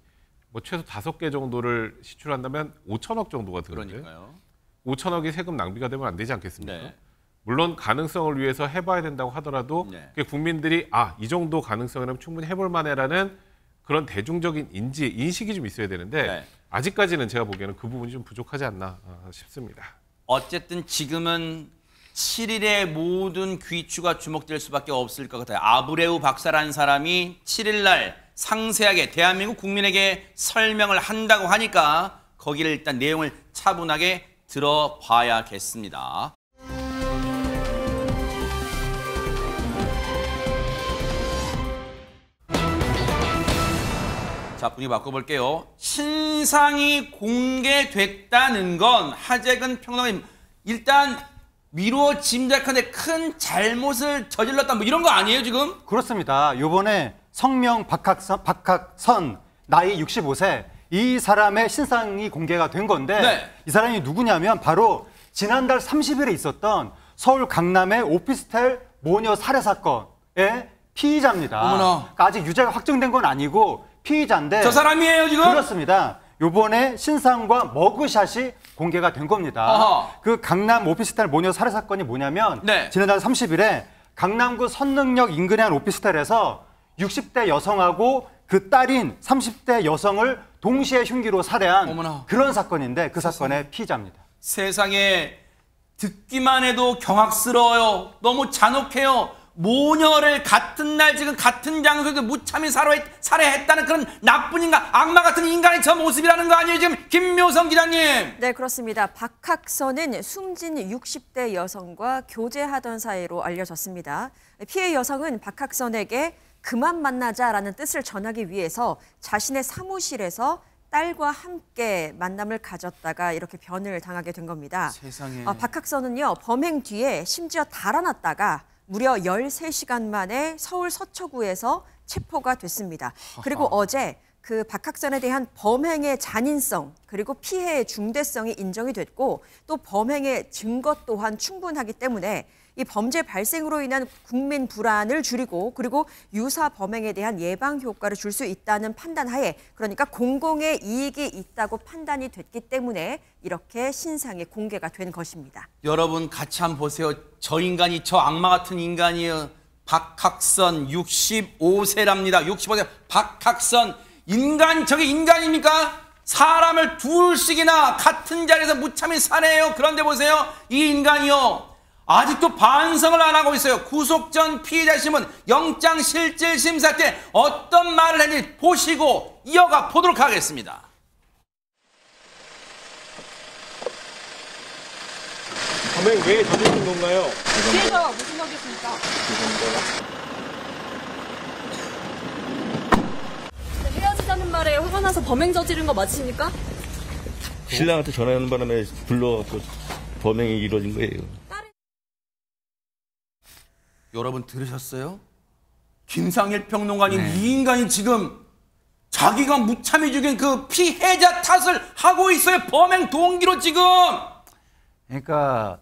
뭐 최소 5개 정도를 시출한다면 5천억 정도가 드는데 5천억이 세금 낭비가 되면 안 되지 않겠습니까? 물론 가능성을 위해서 해봐야 된다고 하더라도 국민들이 이 정도 가능성이라면 충분히 해볼 만해라는 그런 대중적인 인식이 좀 있어야 되는데 아직까지는 제가 보기에는 그 부분이 좀 부족하지 않나 싶습니다. 어쨌든 지금은 7일의 모든 귀추가 주목될 수밖에 없을 것 같아요. 아브레우 박사라는 사람이 7일 날 상세하게 대한민국 국민에게 설명을 한다고 하니까 거기를 일단 내용을 차분하게 들어봐야겠습니다. 자, 분위기 바꿔볼게요. 신상이 공개됐다는 건 하재근 평론가님 일단 미루어 짐작하는데 큰 잘못을 저질렀다 뭐 이런 거 아니에요 지금? 그렇습니다. 이번에 성명 박학선 나이 65세 이 사람의 신상이 공개가 된 건데 이 사람이 누구냐면 바로 지난달 30일에 있었던 서울 강남의 오피스텔 모녀 살해 사건의 피의자입니다. 어머나. 그러니까 아직 유죄가 확정된 건 아니고 피의자인데 저 사람이에요 지금? 그렇습니다. 요번에 신상과 머그샷이 공개가 된 겁니다. 그 강남 오피스텔 모녀 살해 사건이 뭐냐면 지난달 30일에 강남구 선능역 인근의 한 오피스텔에서 60대 여성하고 그 딸인 30대 여성을 동시에 흉기로 살해한 그런 사건인데 그 사건의 피의자입니다. 세상에 듣기만 해도 경악스러워요. 너무 잔혹해요. 모녀를 같은 날 지금 같은 장소에서 무참히 살해했다는 그런 나쁜 인간, 악마 같은 인간의 저 모습이라는 거 아니에요 지금 김묘성 기자님? 네, 그렇습니다. 박학선은 숨진 60대 여성과 교제하던 사이로 알려졌습니다. 피해 여성은 박학선에게 그만 만나자라는 뜻을 전하기 위해서 자신의 사무실에서 딸과 함께 만남을 가졌다가 이렇게 변을 당하게 된 겁니다. 세상에. 박학선은요, 범행 뒤에 심지어 달아났다가 무려 13시간 만에 서울 서초구에서 체포가 됐습니다. 그리고 어제 그 박학선에 대한 범행의 잔인성 그리고 피해의 중대성이 인정이 됐고 또 범행의 증거 또한 충분하기 때문에 이 범죄 발생으로 인한 국민 불안을 줄이고 그리고 유사 범행에 대한 예방 효과를 줄 수 있다는 판단하에 그러니까 공공의 이익이 있다고 판단이 됐기 때문에 이렇게 신상이 공개가 된 것입니다. 여러분 같이 한번 보세요. 저 인간이 저 악마 같은 인간이에요. 박학선 65세랍니다. 65세 박학선 인간 저게 인간입니까? 사람을 둘씩이나 같은 자리에서 무참히 살해해요. 그런데 보세요. 이 인간이요. 아직도 반성을 안 하고 있어요. 구속 전 피해자 신문 영장실질심사 때 어떤 말을 했는지 보시고 이어가 보도록 하겠습니다. 범행 왜 저지른 건가요? 피해자가 무슨 말이었습니까? 헤어지자는 말에 화가 나서 범행 저지른 거 맞으십니까? 신랑한테 전화하는 바람에 불러갖고 범행이 이루어진 거예요. 여러분 들으셨어요? 김상일 평론가님 이 인간이 지금 자기가 무참히 죽인 그 피해자 탓을 하고 있어요. 범행 동기로 지금. 그러니까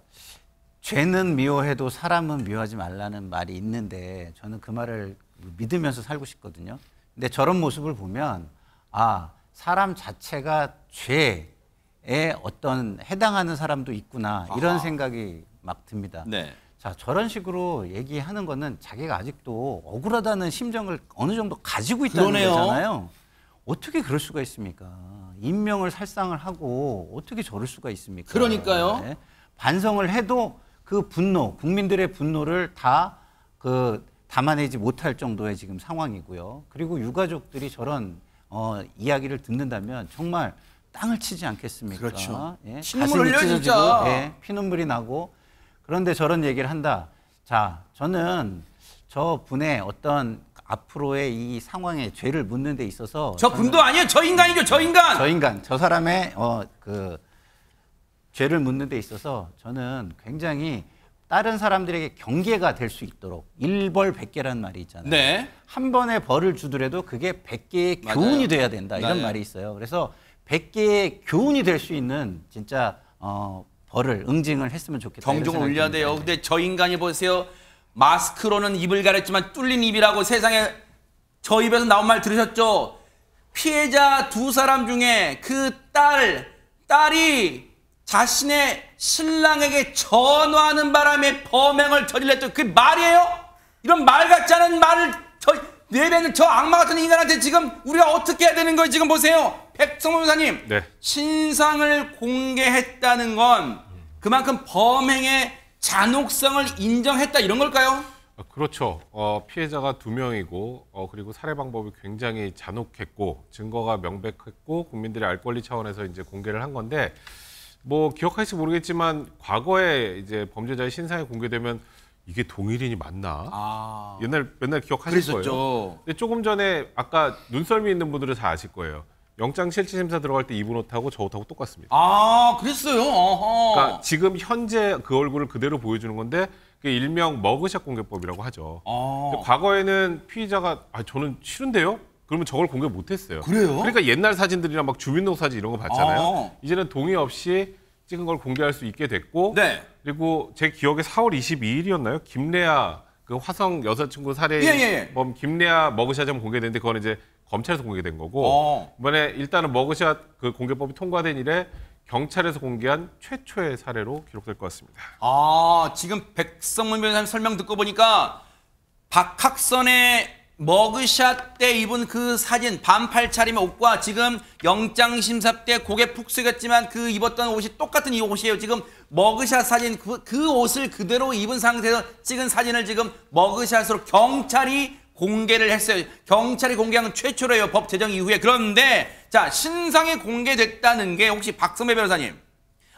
죄는 미워해도 사람은 미워하지 말라는 말이 있는데 저는 그 말을 믿으면서 살고 싶거든요. 근데 저런 모습을 보면 아, 사람 자체가 죄에 어떤 해당하는 사람도 있구나 이런 생각이 막 듭니다. 네. 자, 저런 식으로 얘기하는 거는 자기가 아직도 억울하다는 심정을 어느 정도 가지고 있다는 그러네요. 거잖아요. 어떻게 그럴 수가 있습니까? 인명을 살상을 하고 어떻게 저럴 수가 있습니까? 그러니까요. 네. 반성을 해도 그 분노, 국민들의 분노를 다 담아내지 못할 정도의 지금 상황이고요. 그리고 유가족들이 저런 이야기를 듣는다면 정말 땅을 치지 않겠습니까? 그렇죠. 예? 피눈물 흘려, 가슴이 진짜. 찢어지고, 예, 피눈물이 나고 그런데 저런 얘기를 한다. 자, 저는 저 분의 어떤 앞으로의 이 상황에 죄를 묻는 데 있어서 저 분도 아니에요. 저 인간이죠. 저 인간. 저 사람의 죄를 묻는 데 있어서 저는 굉장히 다른 사람들에게 경계가 될 수 있도록 일벌백계라는 말이 있잖아요. 네. 한 번에 벌을 주더라도 그게 100개의 맞아요. 교훈이 돼야 된다. 이런 네. 말이 있어요. 그래서 100개의 교훈이 될 수 있는 진짜 벌을 응징을 했으면 좋겠다. 경종을 울려야 돼요. 근데 저 인간이 보세요. 마스크로는 입을 가렸지만 뚫린 입이라고 세상에 저 입에서 나온 말 들으셨죠? 피해자 두 사람 중에 그 딸이 자신의 신랑에게 전화하는 바람에 범행을 저질렀죠. 그게 말이에요? 이런 말 같지 않은 말을 내뱉는 저 악마 같은 인간한테 지금 우리가 어떻게 해야 되는 거예요? 지금 보세요. 백성문 변호사님. 네. 신상을 공개했다는 건 그만큼 범행의 잔혹성을 인정했다 이런 걸까요? 그렇죠. 피해자가 2명이고 그리고 살해 방법이 굉장히 잔혹했고 증거가 명백했고 국민들이 알 권리 차원에서 이제 공개를 한 건데 뭐 기억할지 모르겠지만 과거에 이제 범죄자의 신상이 공개되면 이게 동일인이 맞나? 맨날 기억하실 그랬었죠. 거예요. 근데 조금 전에 아까 눈썰미 있는 분들은 다 아실 거예요. 영장실질심사 들어갈 때 입은 옷하고 저 옷하고 똑같습니다. 그랬어요. 어허. 그러니까 지금 현재 그 얼굴을 그대로 보여주는 건데 그게 일명 머그샷 공개법이라고 하죠. 근데 과거에는 피의자가 저는 싫은데요? 그러면 저걸 공개 못했어요. 그래요? 그러니까 옛날 사진들이랑 막 주민등록 사진 이런 거 봤잖아요. 이제는 동의 없이 찍은 걸 공개할 수 있게 됐고 네. 그리고 제 기억에 4월 22일이었나요? 김래아 그 화성 여자친구 살해범 김래아 머그샷이 공개됐는데 그거는 이제 검찰에서 공개된 거고 이번에 일단은 머그샷 그 공개법이 통과된 이래 경찰에서 공개한 최초의 사례로 기록될 것 같습니다. 지금 백성문 변호사님 설명 듣고 보니까 박학선의 머그샷 때 입은 그 사진 반팔 차림의 옷과 지금 영장심사 때 고개 푹 숙였지만 그 입었던 옷이 똑같은 이 옷이에요. 지금 머그샷 사진 그 옷을 그대로 입은 상태에서 찍은 사진을 지금 머그샷으로 경찰이 공개를 했어요. 경찰이 공개한 건 최초로예요. 법 제정 이후에. 그런데 자 신상이 공개됐다는 게 혹시 박성배 변호사님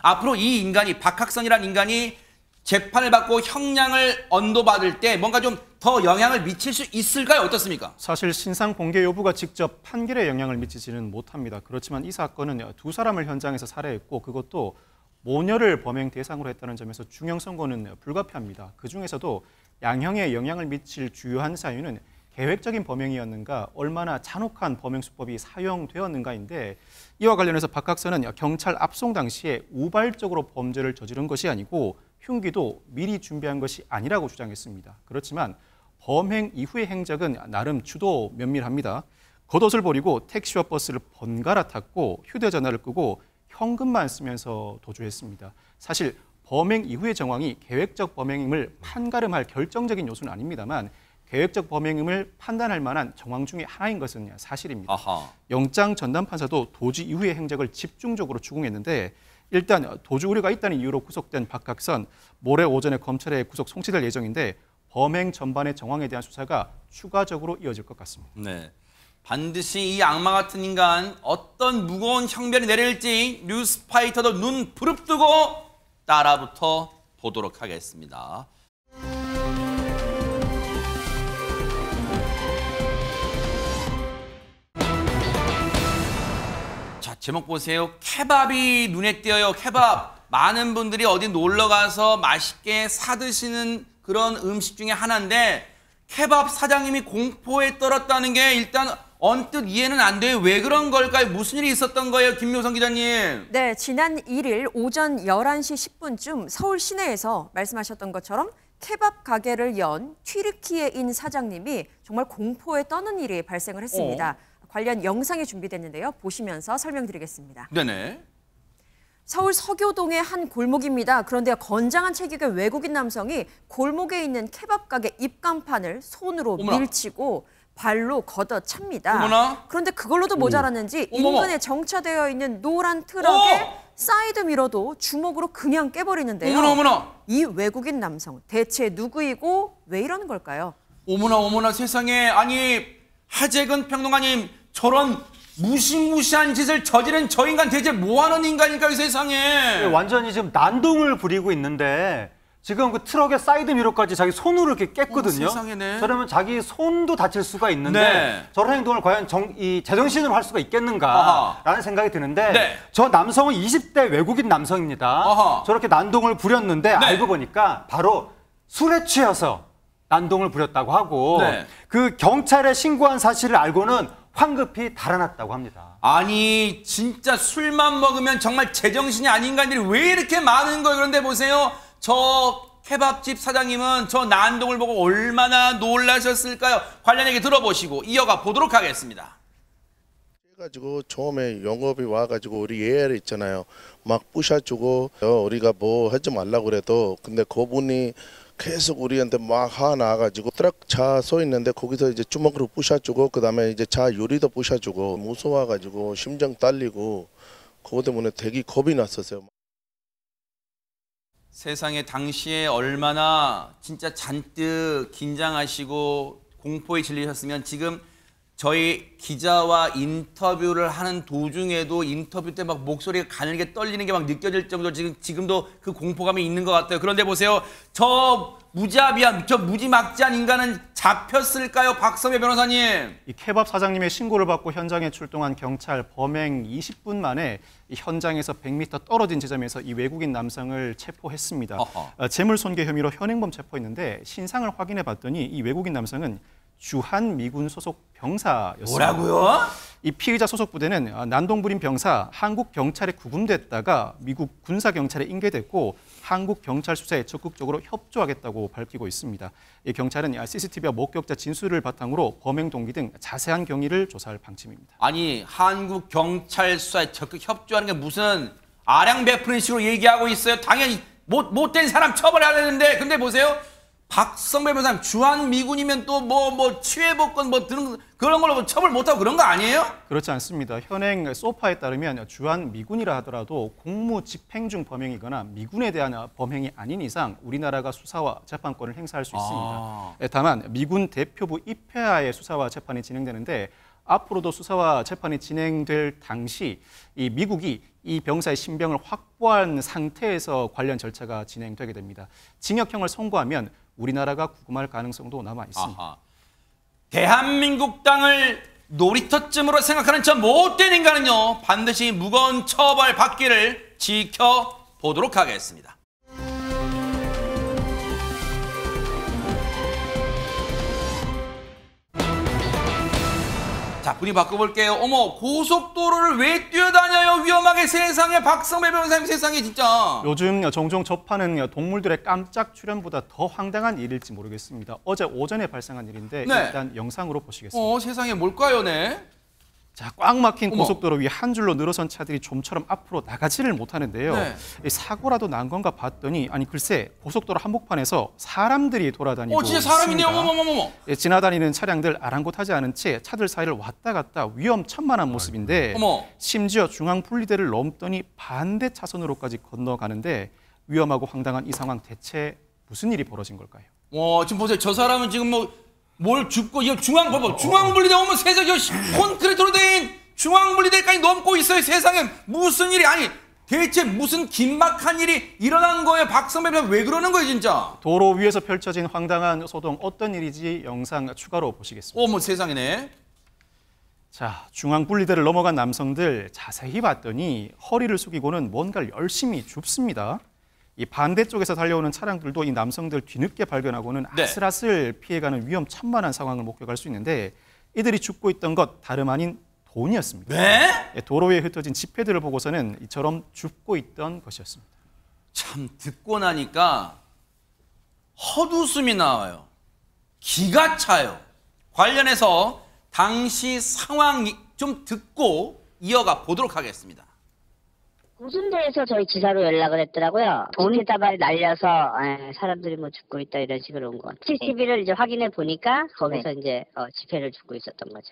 앞으로 이 인간이 박학선이라는 인간이 재판을 받고 형량을 언도받을 때 뭔가 좀 더 영향을 미칠 수 있을까요? 어떻습니까? 사실 신상 공개 여부가 직접 판결에 영향을 미치지는 못합니다. 그렇지만 이 사건은 두 사람을 현장에서 살해했고 그것도 모녀를 범행 대상으로 했다는 점에서 중형 선고는 불가피합니다. 그중에서도 양형에 영향을 미칠 주요한 사유는 계획적인 범행이었는가, 얼마나 잔혹한 범행 수법이 사용되었는가인데 이와 관련해서 박학선은 경찰 압송 당시에 우발적으로 범죄를 저지른 것이 아니고 흉기도 미리 준비한 것이 아니라고 주장했습니다. 그렇지만 범행 이후의 행적은 나름 주도 면밀합니다. 겉옷을 버리고 택시와 버스를 번갈아 탔고 휴대전화를 끄고 현금만 쓰면서 도주했습니다. 사실 범행 이후의 정황이 계획적 범행임을 판가름할 결정적인 요소는 아닙니다만 계획적 범행임을 판단할 만한 정황 중에 하나인 것은 사실입니다. 영장 전담판사도 도주 이후의 행적을 집중적으로 추궁했는데 일단 도주 우려가 있다는 이유로 구속된 박학선, 모레 오전에 검찰에 구속 송치될 예정인데 범행 전반의 정황에 대한 수사가 추가적으로 이어질 것 같습니다. 네, 반드시 이 악마 같은 인간 어떤 무거운 형벌이 내릴지 뉴스파이터도 눈 부릅뜨고 따라붙어 보도록 하겠습니다. 자, 제목 보세요. 케밥이 눈에 띄어요. 케밥. 많은 분들이 어디 놀러 가서 맛있게 사 드시는 그런 음식 중에 하나인데 케밥 사장님이 공포에 떨었다는 게 일단 언뜻 이해는 안 돼요. 왜 그런 걸까요? 무슨 일이 있었던 거예요? 김묘성 기자님. 네, 지난 1일 오전 11시 10분쯤 서울 시내에서 말씀하셨던 것처럼 케밥 가게를 연 튀르키예인 사장님이 정말 공포에 떠는 일이 발생을 했습니다. 관련 영상이 준비됐는데요. 보시면서 설명드리겠습니다. 네네. 서울 서교동의 한 골목입니다. 그런데 건장한 체격의 외국인 남성이 골목에 있는 케밥 가게 입간판을 손으로 밀치고 발로 걷어찹니다. 어머나. 그런데 그걸로도 모자랐는지 인근에 정차되어 있는 노란 트럭에 사이드 미러도 주먹으로 그냥 깨버리는데요. 어머나. 이 외국인 남성 대체 누구이고 왜 이러는 걸까요? 어머나 세상에. 아니 하재근 평론가님 저런 무시무시한 짓을 저지른 저 인간 대체 뭐하는 인간일까요 세상에. 완전히 지금 난동을 부리고 있는데 지금 그 트럭의 사이드 미러까지 자기 손으로 이렇게 깼거든요. 세상에네. 저러면 자기 손도 다칠 수가 있는데 저런 행동을 과연 이 제정신으로 할 수가 있겠는가라는 생각이 드는데 저 남성은 20대 외국인 남성입니다. 저렇게 난동을 부렸는데 알고 보니까 바로 술에 취해서 난동을 부렸다고 하고 그 경찰에 신고한 사실을 알고는 황급히 달아났다고 합니다. 아니 진짜 술만 먹으면 정말 제정신이 아닌 인간들이 왜 이렇게 많은 거예요. 그런데 보세요. 저 케밥집 사장님은 저 난동을 보고 얼마나 놀라셨을까요? 관련 얘기 들어보시고 이어가 보도록 하겠습니다. 가지고 처음에 영업이 와가지고 우리 예를 있잖아요. 막 부셔주고 우리가 뭐 하지 말라고 그래도 근데 그분이 계속 우리한테 막 화나가지고 트럭 차 서 있는데 거기서 이제 주먹으로 부셔주고 그다음에 이제 차 유리도 부셔주고 무서워가지고 심장 딸리고 그거 때문에 되게 겁이 났었어요. 세상에 당시에 얼마나 진짜 잔뜩 긴장하시고 공포에 질리셨으면 지금 저희 기자와 인터뷰를 하는 도중에도 인터뷰 때 막 목소리가 가늘게 떨리는 게 막 느껴질 정도로 지금도 그 공포감이 있는 것 같아요. 그런데 보세요. 저 무자비한, 저 무지막지한 인간은 잡혔을까요? 박성배 변호사님. 이 케밥 사장님의 신고를 받고 현장에 출동한 경찰 범행 20분 만에 이 현장에서 100m 떨어진 지점에서 이 외국인 남성을 체포했습니다. 재물손괴 혐의로 현행범 체포했는데 신상을 확인해 봤더니 이 외국인 남성은 주한미군 소속 병사였습니다. 뭐라고요? 이 피의자 소속 부대는 난동부린 병사 한국 경찰에 구금됐다가 미국 군사경찰에 인계됐고 한국 경찰 수사에 적극적으로 협조하겠다고 밝히고 있습니다. 이 경찰은 CCTV와 목격자 진술을 바탕으로 범행 동기 등 자세한 경위를 조사할 방침입니다. 아니 한국 경찰 수사에 적극 협조하는 게 무슨 아량 베푸는 식으로 얘기하고 있어요. 당연히 못된 사람 처벌해야 되는데 근데 보세요. 박성배 변호사님 주한미군이면 또 뭐 치외복권 뭐 드는 그런 걸로 처벌 못하고 그런 거 아니에요? 그렇지 않습니다. 현행 소파에 따르면 주한미군이라 하더라도 공무 집행 중 범행이거나 미군에 대한 범행이 아닌 이상 우리나라가 수사와 재판권을 행사할 수 있습니다. 다만 미군 대표부 입회하에 수사와 재판이 진행되는데 앞으로도 수사와 재판이 진행될 당시 이 미국이 이 병사의 신병을 확보한 상태에서 관련 절차가 진행되게 됩니다. 징역형을 선고하면 우리나라가 구금할 가능성도 남아 있습니다. 대한민국 땅을 놀이터쯤으로 생각하는 저 못된 인간은요. 반드시 무거운 처벌 받기를 지켜보도록 하겠습니다. 자, 자, 분위 바꿔볼게요. 어머, 고속도로를 왜 뛰어다녀요? 위험하게 세상에. 박성배 변호사님, 세상에 진짜. 요즘 종종 접하는 동물들의 깜짝 출현보다 더 황당한 일일지 모르겠습니다. 어제 오전에 발생한 일인데 네. 일단 영상으로 보시겠습니다. 세상에 뭘까요, 네? 자, 꽉 막힌 고속도로 위 한 줄로 늘어선 차들이 좀처럼 앞으로 나가지를 못하는데요. 네. 사고라도 난 건가 봤더니 아니 글쎄 고속도로 한복판에서 사람들이 돌아다니고 진짜 사람이네요. 있습니다. 어머머머머. 지나다니는 차량들 아랑곳하지 않은 채 차들 사이를 왔다 갔다 위험천만한 모습인데 어머. 심지어 중앙 분리대를 넘더니 반대 차선으로까지 건너가는데 위험하고 황당한 이 상황 대체 무슨 일이 벌어진 걸까요? 지금 보세요. 저 사람은 지금 뭘 줍고 이거 중앙분리대 오면 세상 콘크리트로 된 중앙분리대까지 넘고 있어요. 세상에 무슨 일이 아니 대체 무슨 긴막한 일이 일어난 거예요. 박성배 변호사 왜 그러는 거예요 진짜. 도로 위에서 펼쳐진 황당한 소동 어떤 일인지 영상 추가로 보시겠습니다. 어머 세상이네. 자, 중앙분리대를 넘어간 남성들 자세히 봤더니 허리를 숙이고는 뭔가를 열심히 줍습니다. 이 반대쪽에서 달려오는 차량들도 이 남성들 뒤늦게 발견하고는 아슬아슬 피해가는 위험천만한 상황을 목격할 수 있는데 이들이 줍고 있던 것 다름 아닌 돈이었습니다. 네? 도로 위에 흩어진 지폐들을 보고서는 이처럼 줍고 있던 것이었습니다. 참 듣고 나니까 헛웃음이 나와요. 기가 차요. 관련해서 당시 상황 좀 듣고 이어가 보도록 하겠습니다. 고순대에서 저희 지사로 연락을 했더라고요. 돈에다발 날려서 사람들이 뭐 죽고 있다 이런 식으로 온 건. CCTV를 이제 확인해 보니까 거기서 이제 집회를 죽고 있었던 거죠.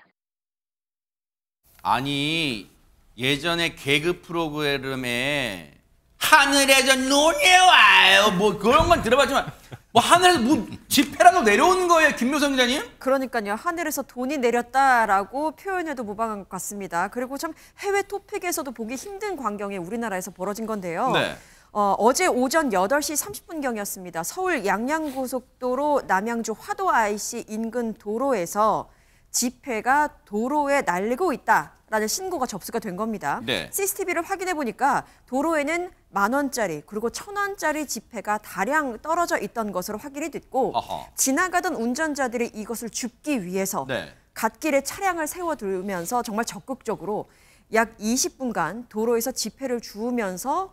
아니 예전에 개그 프로그램에 하늘에서 눈이 와요. 뭐 그런 건 들어봤지만 뭐 하늘에서 뭐 지폐라도 내려오는 거예요, 김묘성 기자님? 그러니까요. 하늘에서 돈이 내렸다라고 표현해도 무방한 것 같습니다. 그리고 참 해외 토픽에서도 보기 힘든 광경이 우리나라에서 벌어진 건데요. 네. 어제 오전 8시 30분경이었습니다. 서울 양양고속도로 남양주 화도 IC 인근 도로에서 지폐가 도로에 날리고 있다라는 신고가 접수가 된 겁니다. 네. CCTV를 확인해 보니까 도로에는 10,000원짜리 그리고 1,000원짜리 지폐가 다량 떨어져 있던 것으로 확인이 됐고 지나가던 운전자들이 이것을 줍기 위해서 갓길에 차량을 세워두면서 정말 적극적으로 약 20분간 도로에서 지폐를 주우면서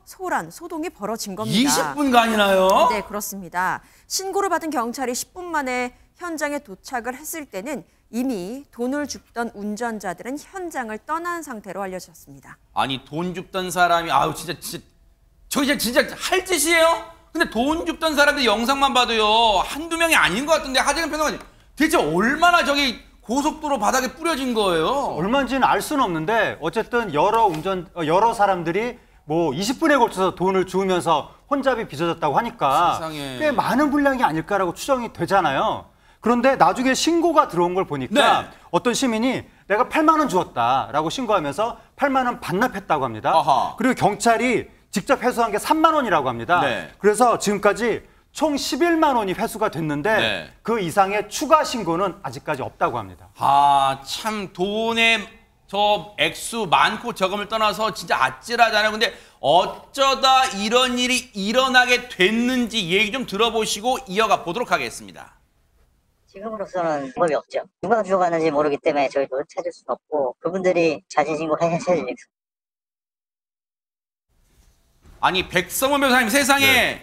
소동이 벌어진 겁니다. 20분간이나요? 네, 그렇습니다. 신고를 받은 경찰이 10분 만에 현장에 도착을 했을 때는 이미 돈을 줍던 운전자들은 현장을 떠난 상태로 알려졌습니다. 아니 돈 줍던 사람이 진짜 할 짓이에요? 근데 돈 줍던 사람들 영상만 봐도요 한두 명이 아닌 것 같은데 하재근 평론가님 대체 얼마나 저기 고속도로 바닥에 뿌려진 거예요? 얼마인지는 알 수는 없는데 어쨌든 여러 사람들이 뭐 20분에 걸쳐서 돈을 주우면서 혼잡이 빚어졌다고 하니까 세상에. 꽤 많은 분량이 아닐까라고 추정이 되잖아요. 그런데 나중에 신고가 들어온 걸 보니까 어떤 시민이 내가 8만 원 주었다라고 신고하면서 8만 원 반납했다고 합니다. 그리고 경찰이 직접 회수한 게 3만 원이라고 합니다. 그래서 지금까지 총 11만 원이 회수가 됐는데 그 이상의 추가 신고는 아직까지 없다고 합니다. 참 돈의 저 액수 많고 적음을 떠나서 진짜 아찔하잖아요. 근데 어쩌다 이런 일이 일어나게 됐는지 얘기 좀 들어보시고 이어가 보도록 하겠습니다. 지금으로서는 방법이 없죠. 누가 주워갔는지 모르기 때문에 저희도 찾을 수는 없고 그분들이 자진신고 하셔야죠. 아니 백성원 변호사님 세상에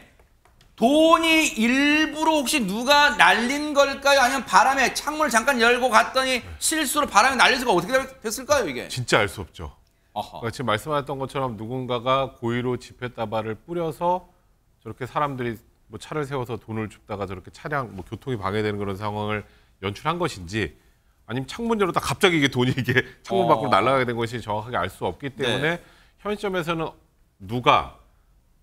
돈이 일부러 혹시 누가 날린 걸까요? 아니면 바람에 창문을 잠깐 열고 갔더니 실수로 바람에 날려서가 어떻게 됐을까요 이게? 진짜 알 수 없죠. 그러니까 지금 말씀하셨던 것처럼 누군가가 고의로 지폐다발을 뿌려서 저렇게 사람들이 뭐 차를 세워서 돈을 줍다가 저렇게 차량 뭐 교통이 방해되는 그런 상황을 연출한 것인지 아니면 창문 열었다 갑자기 이게 돈이 이게 창문 밖으로 날아가게 된 것이 정확하게 알 수 없기 때문에 현 시점에서는 누가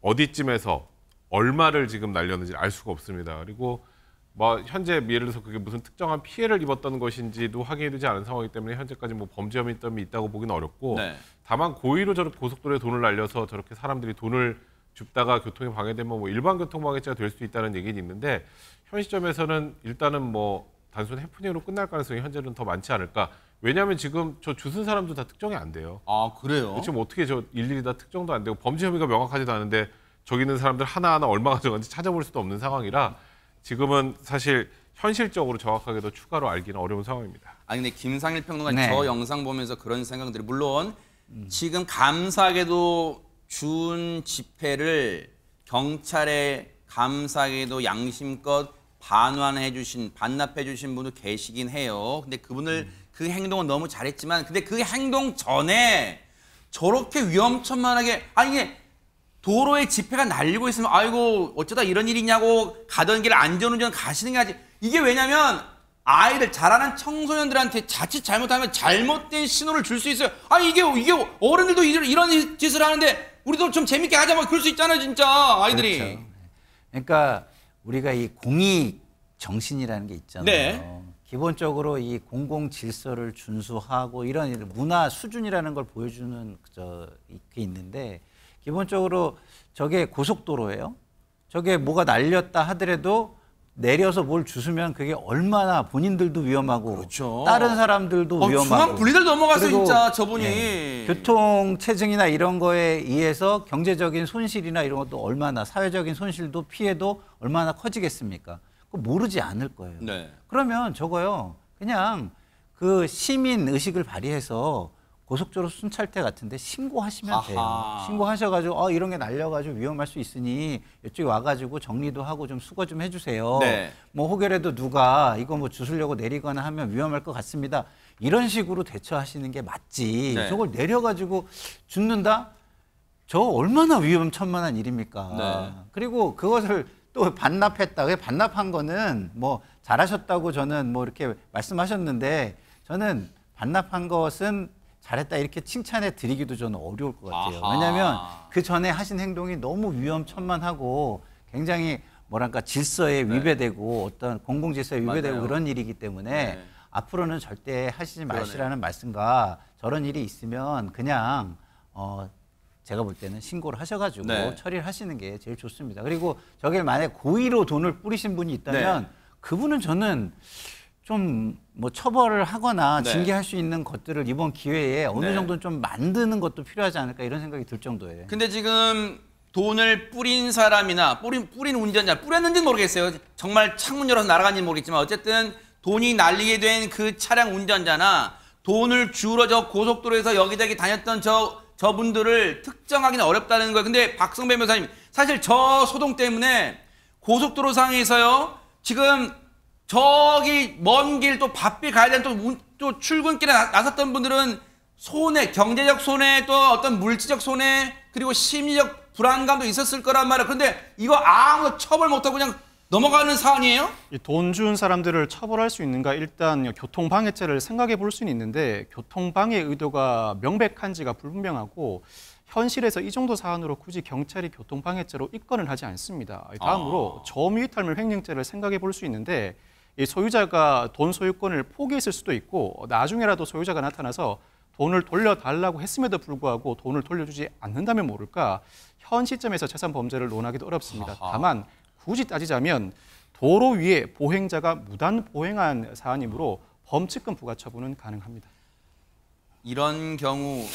어디쯤에서 얼마를 지금 날렸는지 알 수가 없습니다. 그리고 뭐 현재 예를 들어서 그게 무슨 특정한 피해를 입었던 것인지도 확인이 되지 않은 상황이기 때문에 현재까지 뭐 범죄 혐의점이 있다고 보기는 어렵고 다만 고의로 저렇게 고속도로에 돈을 날려서 저렇게 사람들이 돈을 줍다가 교통이 방해되면 뭐 일반 교통방해죄가 될 수 있다는 얘기는 있는데 현 시점에서는 일단은 뭐 단순 해프닝으로 끝날 가능성이 현재는 더 많지 않을까. 왜냐하면 지금 저 주순 사람도 다 특정이 안 돼요. 아 그래요? 지금 어떻게 저 일일이 다 특정도 안 되고 범죄 혐의가 명확하지도 않은데 저기 있는 사람들 하나하나 얼마가 들어간지 찾아볼 수도 없는 상황이라 지금은 사실 현실적으로 정확하게도 추가로 알기는 어려운 상황입니다. 아니 근데 김상일 평론가 네. 저 영상 보면서 그런 생각들이 물론 지금 감사하게도 준 집회를 경찰에 감사하게도 양심껏 반환해 주신 반납해 주신 분도 계시긴 해요. 근데 그분을 그 행동은 너무 잘했지만 근데 그 행동 전에 저렇게 위험천만하게 아니 이게 도로에 집회가 날리고 있으면 아이고 어쩌다 이런 일이냐고 가던 길 안전운전 가시는 게 아니지. 이게 왜냐면 아이들 자라는 청소년들한테 자칫 잘못하면 잘못된 신호를 줄 수 있어요. 아니 이게 어른들도 이런 짓을 하는데 우리도 좀 재밌게 하자 뭐 그럴 수 있잖아요 진짜 아이들이. 그렇죠. 그러니까 우리가 이 공익 정신이라는 게 있잖아요. 네. 기본적으로 이 공공 질서를 준수하고 이런 문화 수준이라는 걸 보여주는 게 있는데 기본적으로 저게 고속도로예요. 저게 뭐가 날렸다 하더라도 내려서 뭘 주스면 그게 얼마나 본인들도 위험하고 그렇죠. 다른 사람들도 위험하고 중앙 분리들 넘어갔어요 그리고, 진짜 저분이. 네, 교통체증이나 이런 거에 의해서 경제적인 손실이나 이런 것도 얼마나 사회적인 손실도 피해도 얼마나 커지겠습니까? 그거 모르지 않을 거예요. 네. 그러면 저거요 그냥 그 시민 의식을 발휘해서 고속도로 순찰대 같은데 신고하시면 돼요. 신고하셔가지고 이런 게 날려가지고 위험할 수 있으니 이쪽에 와가지고 정리도 하고 좀 수거 좀 해주세요. 네. 뭐 혹여라도 누가 이거 뭐 주스려고 내리거나 하면 위험할 것 같습니다. 이런 식으로 대처하시는 게 맞지. 네. 저걸 내려가지고 죽는다? 저 얼마나 위험천만한 일입니까? 네. 그리고 그것을 또 반납했다. 왜 반납한 거는 뭐 잘하셨다고 저는 뭐 이렇게 말씀하셨는데 저는 반납한 것은 잘했다 이렇게 칭찬해 드리기도 저는 어려울 것 같아요. 왜냐하면 그 전에 하신 행동이 너무 위험천만하고 굉장히 뭐랄까 질서에 위배되고 어떤 공공 질서에 위배되고 맞아요. 그런 일이기 때문에 네. 앞으로는 절대 하시지 마시라는 말씀과 저런 일이 있으면 그냥 제가 볼 때는 신고를 하셔가지고 네. 처리를 하시는 게 제일 좋습니다. 그리고 저게 만약에 고의로 돈을 뿌리신 분이 있다면 네. 그분은 저는 좀 뭐 처벌을 하거나 네. 징계할 수 있는 것들을 이번 기회에 어느 네. 정도는 좀 만드는 것도 필요하지 않을까 이런 생각이 들 정도예요. 근데 지금 돈을 뿌린 사람이나 뿌린 운전자 뿌렸는지는 모르겠어요. 정말 창문 열어서 날아간지는 모르겠지만 어쨌든 돈이 날리게 된 그 차량 운전자나 돈을 주우러 저 고속도로에서 여기저기 다녔던 저분들을 특정하기는 어렵다는 거예요. 근데 박성배 변호사님 사실 저 소동 때문에 고속도로 상에서요 지금 저기 먼 길 또 바삐 가야 되는 또 출근길에 나섰던 분들은 손해, 경제적 손해, 또 어떤 물질적 손해, 그리고 심리적 불안감도 있었을 거란 말이에요. 근데 이거 아무도 처벌 못하고 그냥 넘어가는 사안이에요? 돈 준 사람들을 처벌할 수 있는가? 일단 교통방해죄를 생각해 볼 수는 있는데 교통방해 의도가 명백한지가 불분명하고 현실에서 이 정도 사안으로 굳이 경찰이 교통방해죄로 입건을 하지 않습니다. 다음으로 점유이탈물 횡령죄를 생각해 볼 수 있는데 이 소유자가 돈 소유권을 포기했을 수도 있고 나중에라도 소유자가 나타나서 돈을 돌려달라고 했음에도 불구하고 돈을 돌려주지 않는다면 모를까 현 시점에서 재산 범죄를 논하기도 어렵습니다. 다만 굳이 따지자면 도로 위에 보행자가 무단 보행한 사안이므로 범칙금 부과 처분은 가능합니다. 이런 경우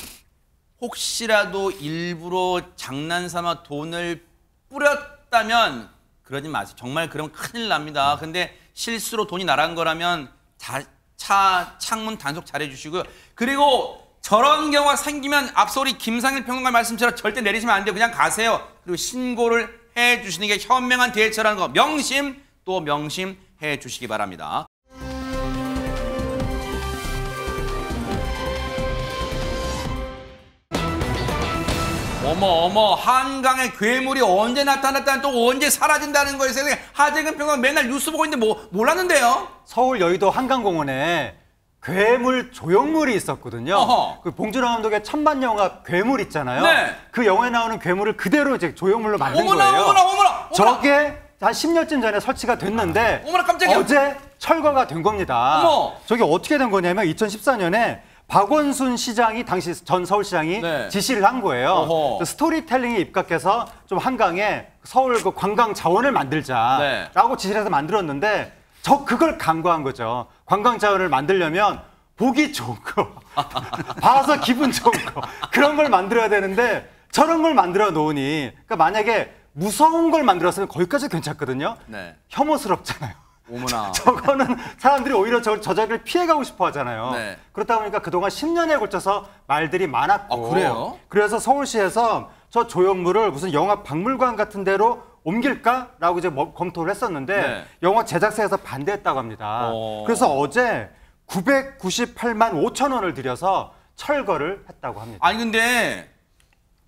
혹시라도 일부러 장난삼아 돈을 뿌렸다면 그러지 마세요. 정말 그러면 큰일 납니다. 근데 실수로 돈이 날아간 거라면 창문 단속 잘해주시고요. 그리고 저런 경우가 생기면 앞서 우리 김상일 평론가 말씀처럼 절대 내리시면 안 돼요. 그냥 가세요. 그리고 신고를 해주시는 게 현명한 대처라는 거 명심 또 명심해 주시기 바랍니다. 어머 한강에 괴물이 언제 나타났다는 또 언제 사라진다는 거에 대해서 하재근 평론가 맨날 뉴스 보고 있는데 몰랐는데요? 서울 여의도 한강공원에 괴물 조형물이 있었거든요. 그 봉준호 감독의 천만 영화 괴물 있잖아요. 네. 그 영화에 나오는 괴물을 그대로 이제 조형물로 만든 어머나, 거예요. 어머나. 저게 한 10년쯤 전에 설치가 됐는데 어머나, 깜짝이야. 어제 철거가 된 겁니다. 어머. 저게 어떻게 된 거냐면 2014년에 박원순 시장이 당시 전 서울시장이 네. 지시를 한 거예요. 스토리텔링에 입각해서 좀 한강에 서울 그 관광 자원을 만들자라고 지시를 해서 만들었는데 그걸 강구한 거죠. 관광 자원을 만들려면 보기 좋은 거, 봐서 기분 좋은 거 그런 걸 만들어야 되는데 저런 걸 만들어 놓으니 그러니까 만약에 무서운 걸 만들었으면 거기까지 괜찮거든요. 네. 혐오스럽잖아요. 어머나. 저거는 사람들이 오히려 저 자리를 피해가고 싶어 하잖아요. 네. 그렇다 보니까 그동안 10년에 걸쳐서 말들이 많았고. 그래요? 그래서 서울시에서 저 조형물을 무슨 영화 박물관 같은 데로 옮길까라고 이제 검토를 했었는데 네. 영화 제작사에서 반대했다고 합니다. 그래서 어제 998만 5천 원을 들여서 철거를 했다고 합니다. 아니 근데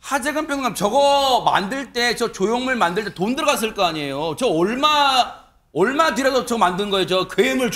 하재근 평론가 저거 만들 때 저 조형물 만들 때 돈 들어갔을 거 아니에요. 저 얼마 들여서 저 만든 거예요. 저 괴물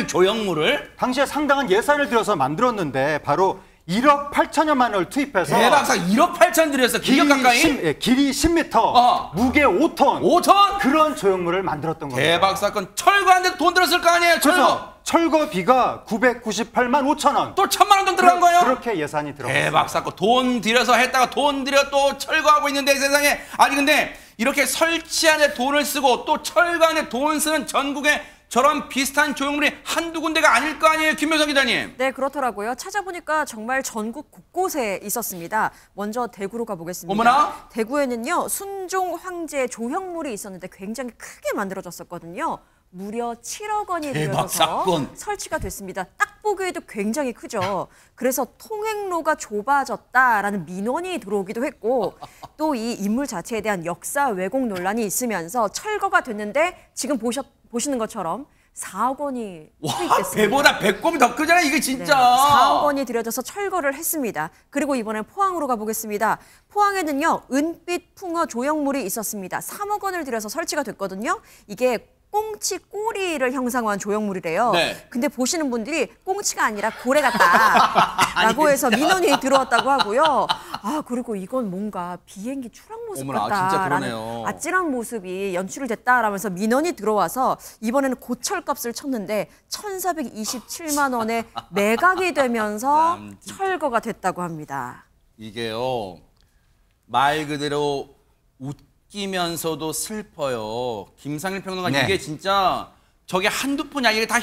조형물을 당시에 상당한 예산을 들여서 만들었는데 바로 1억 8천여만 원을 투입해서 대박사 1억 8천 들였어. 기억 가까이? 길이 10m, 무게 5톤. 5톤? 그런 조형물을 만들었던 겁니다. 대박 사건. 철거하는데 돈 들었을 거 아니에요. 그래서 철거비가 998만 5천 원. 또 1,000만 원 돈 들어간 거예요? 그렇게 예산이 들어갔어요. 대박 사건. 돈 들여서 했다가 돈 들여 또 철거하고 있는데 세상에. 아니 근데 이렇게 설치하는 데 돈을 쓰고 또 철거하는 데 돈 쓰는 전국에 저런 비슷한 조형물이 한두 군데가 아닐 거 아니에요, 김묘성 기자님? 네, 그렇더라고요. 찾아보니까 정말 전국 곳곳에 있었습니다. 먼저 대구로 가보겠습니다. 어머나? 대구에는요, 순종 황제 조형물이 있었는데 굉장히 크게 만들어졌었거든요. 무려 7억 원이 대박 들여서 사건. 설치가 됐습니다. 딱 보기에도 굉장히 크죠. 그래서 통행로가 좁아졌다라는 민원이 들어오기도 했고 또 이 인물 자체에 대한 역사 왜곡 논란이 있으면서 철거가 됐는데 지금 보시는 것처럼 4억 원이 투입됐습니다. 배보다 배꼽이 더 크잖아요, 이게 진짜. 네, 4억 원이 들여져서 철거를 했습니다. 그리고 이번엔 포항으로 가보겠습니다. 포항에는요, 은빛 풍어 조형물이 있었습니다. 3억 원을 들여서 설치가 됐거든요. 이게 꽁치 꼬리를 형상화한 조형물이래요. 네. 근데 보시는 분들이 꽁치가 아니라 고래 같다라고 해서 민원이 들어왔다고 하고요. 아, 그리고 이건 뭔가 비행기 추락 모습 어머나, 진짜 같다라는 그러네요. 아찔한 모습이 연출됐다라면서 민원이 들어와서 이번에는 고철값을 쳤는데 1,427만 원에 매각이 되면서 철거가 됐다고 합니다. 이게요, 말 그대로 웃기면서도 슬퍼요. 김상일 평론가, 네. 이게 진짜 저게 한두 푼이 아니라 이게 다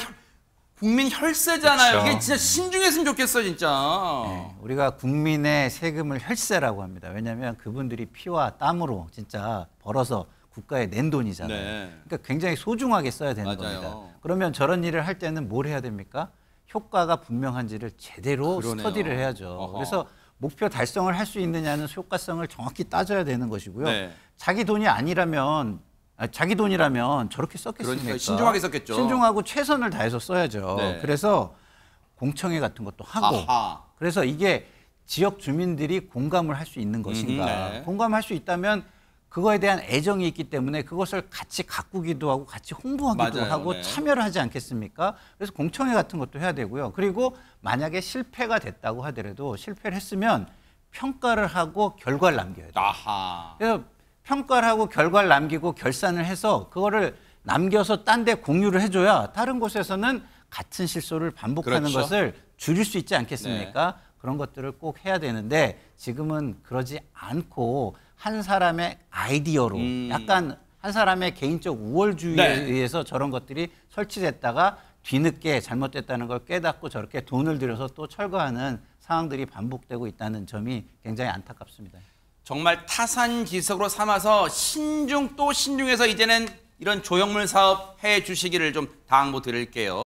국민 혈세잖아요. 그렇죠. 이게 진짜 신중했으면 좋겠어, 진짜. 우리가 국민의 세금을 혈세라고 합니다. 왜냐하면 그분들이 피와 땀으로 진짜 벌어서 국가에 낸 돈이잖아요. 네. 그러니까 굉장히 소중하게 써야 되는 맞아요. 겁니다. 그러면 저런 일을 할 때는 뭘 해야 됩니까? 효과가 분명한지를 제대로 그러네요. 스터디를 해야죠. 어허. 그래서 목표 달성을 할 수 있느냐는 효과성을 정확히 따져야 되는 것이고요. 네. 자기 돈이라면 저렇게 썼겠습니까? 그러니까 신중하게 썼겠죠. 신중하고 최선을 다해서 써야죠. 네. 그래서 공청회 같은 것도 하고 아하. 그래서 이게 지역 주민들이 공감을 할 수 있는 것인가. 네. 공감할 수 있다면 그거에 대한 애정이 있기 때문에 그것을 같이 가꾸기도 하고 같이 홍보하기도 맞아요. 하고 네. 참여를 하지 않겠습니까? 그래서 공청회 같은 것도 해야 되고요. 그리고 만약에 실패가 됐다고 하더라도 실패를 했으면 평가를 하고 결과를 남겨야 돼요. 아하. 그래서 평가를 하고 결과를 남기고 결산을 해서 그거를 남겨서 딴 데 공유를 해줘야 다른 곳에서는 같은 실수를 반복하는 그렇죠. 것을 줄일 수 있지 않겠습니까? 그런 것들을 꼭 해야 되는데 지금은 그러지 않고 한 사람의 아이디어로 약간 한 사람의 개인적 우월주의에 네. 의해서 저런 것들이 설치됐다가 뒤늦게 잘못됐다는 걸 깨닫고 저렇게 돈을 들여서 또 철거하는 상황들이 반복되고 있다는 점이 굉장히 안타깝습니다. 정말 타산지석으로 삼아서 신중 또 신중해서 이제는 이런 조형물 사업 해 주시기를 좀 당부 드릴게요.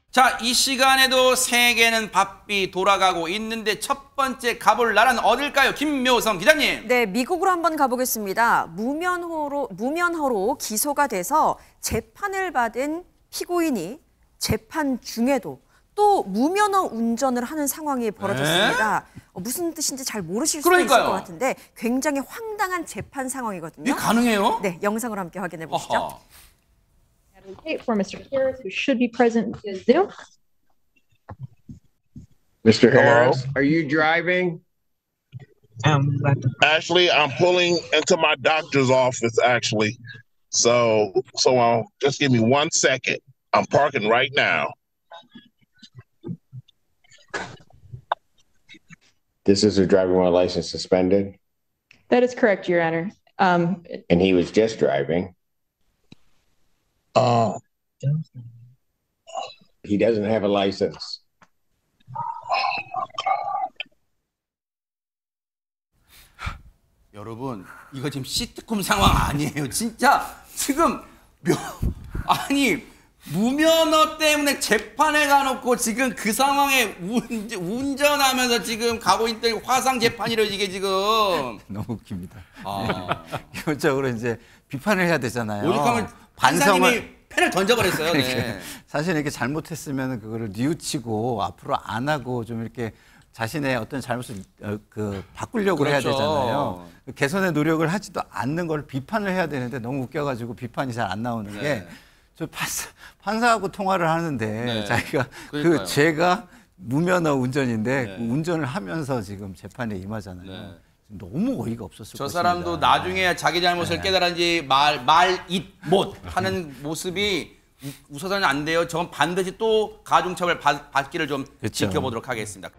자, 이 시간에도 세계는 바삐 돌아가고 있는데 첫 번째 가볼 나라는 어딜까요? 김묘성 기자님. 네, 미국으로 한번 가보겠습니다. 무면허로 기소가 돼서 재판을 받은 피고인이 재판 중에도 또 무면허 운전을 하는 상황이 벌어졌습니다. 무슨 뜻인지 잘 모르실 수도 있을 것 같은데 굉장히 황당한 재판 상황이거든요. 이게 가능해요? 네, 영상으로 함께 확인해 보시죠. For Mr. Harris, who should be present via Zoom. Mr. Harris, Hello? are you driving? Actually, I'm pulling into my doctor's office, actually. So just give me 1 second. I'm parking right now. This is a driver while license suspended, That is correct, Your Honor. and he was just driving. He doesn't have a license. 여러분 이거 지금 시트콤 상황 아니에요. 진짜 지금 아니 무면허 때문에 재판에 가놓고 지금 그 상황에 운전하면서 지금 가고 있는 화상 재판이래 이게 지금. 너무 웃깁니다. 기본적으로 이제 비판을 해야 되잖아요. 오죽하면 판사님이 펜을 던져버렸어요. 네. 사실 이렇게 잘못했으면 그거를 뉘우치고 앞으로 안 하고 좀 이렇게 자신의 어떤 잘못을 바꾸려고 그렇죠. 해야 되잖아요. 개선의 노력을 하지도 않는 걸 비판을 해야 되는데 너무 웃겨가지고 비판이 잘 안 나오는 네. 게 저 판사하고 통화를 하는데 네. 자기가 그러니까요. 그 죄가 무면허 운전인데 네. 그 운전을 하면서 지금 재판에 임하잖아요. 네. 너무 어이가 없었을 저 것입니다. 사람도 나중에 자기 잘못을 깨달은지 못 하는 모습이 웃어서는 안 돼요. 저건 반드시 또 가중처벌 받기를 좀 그렇죠. 지켜보도록 하겠습니다.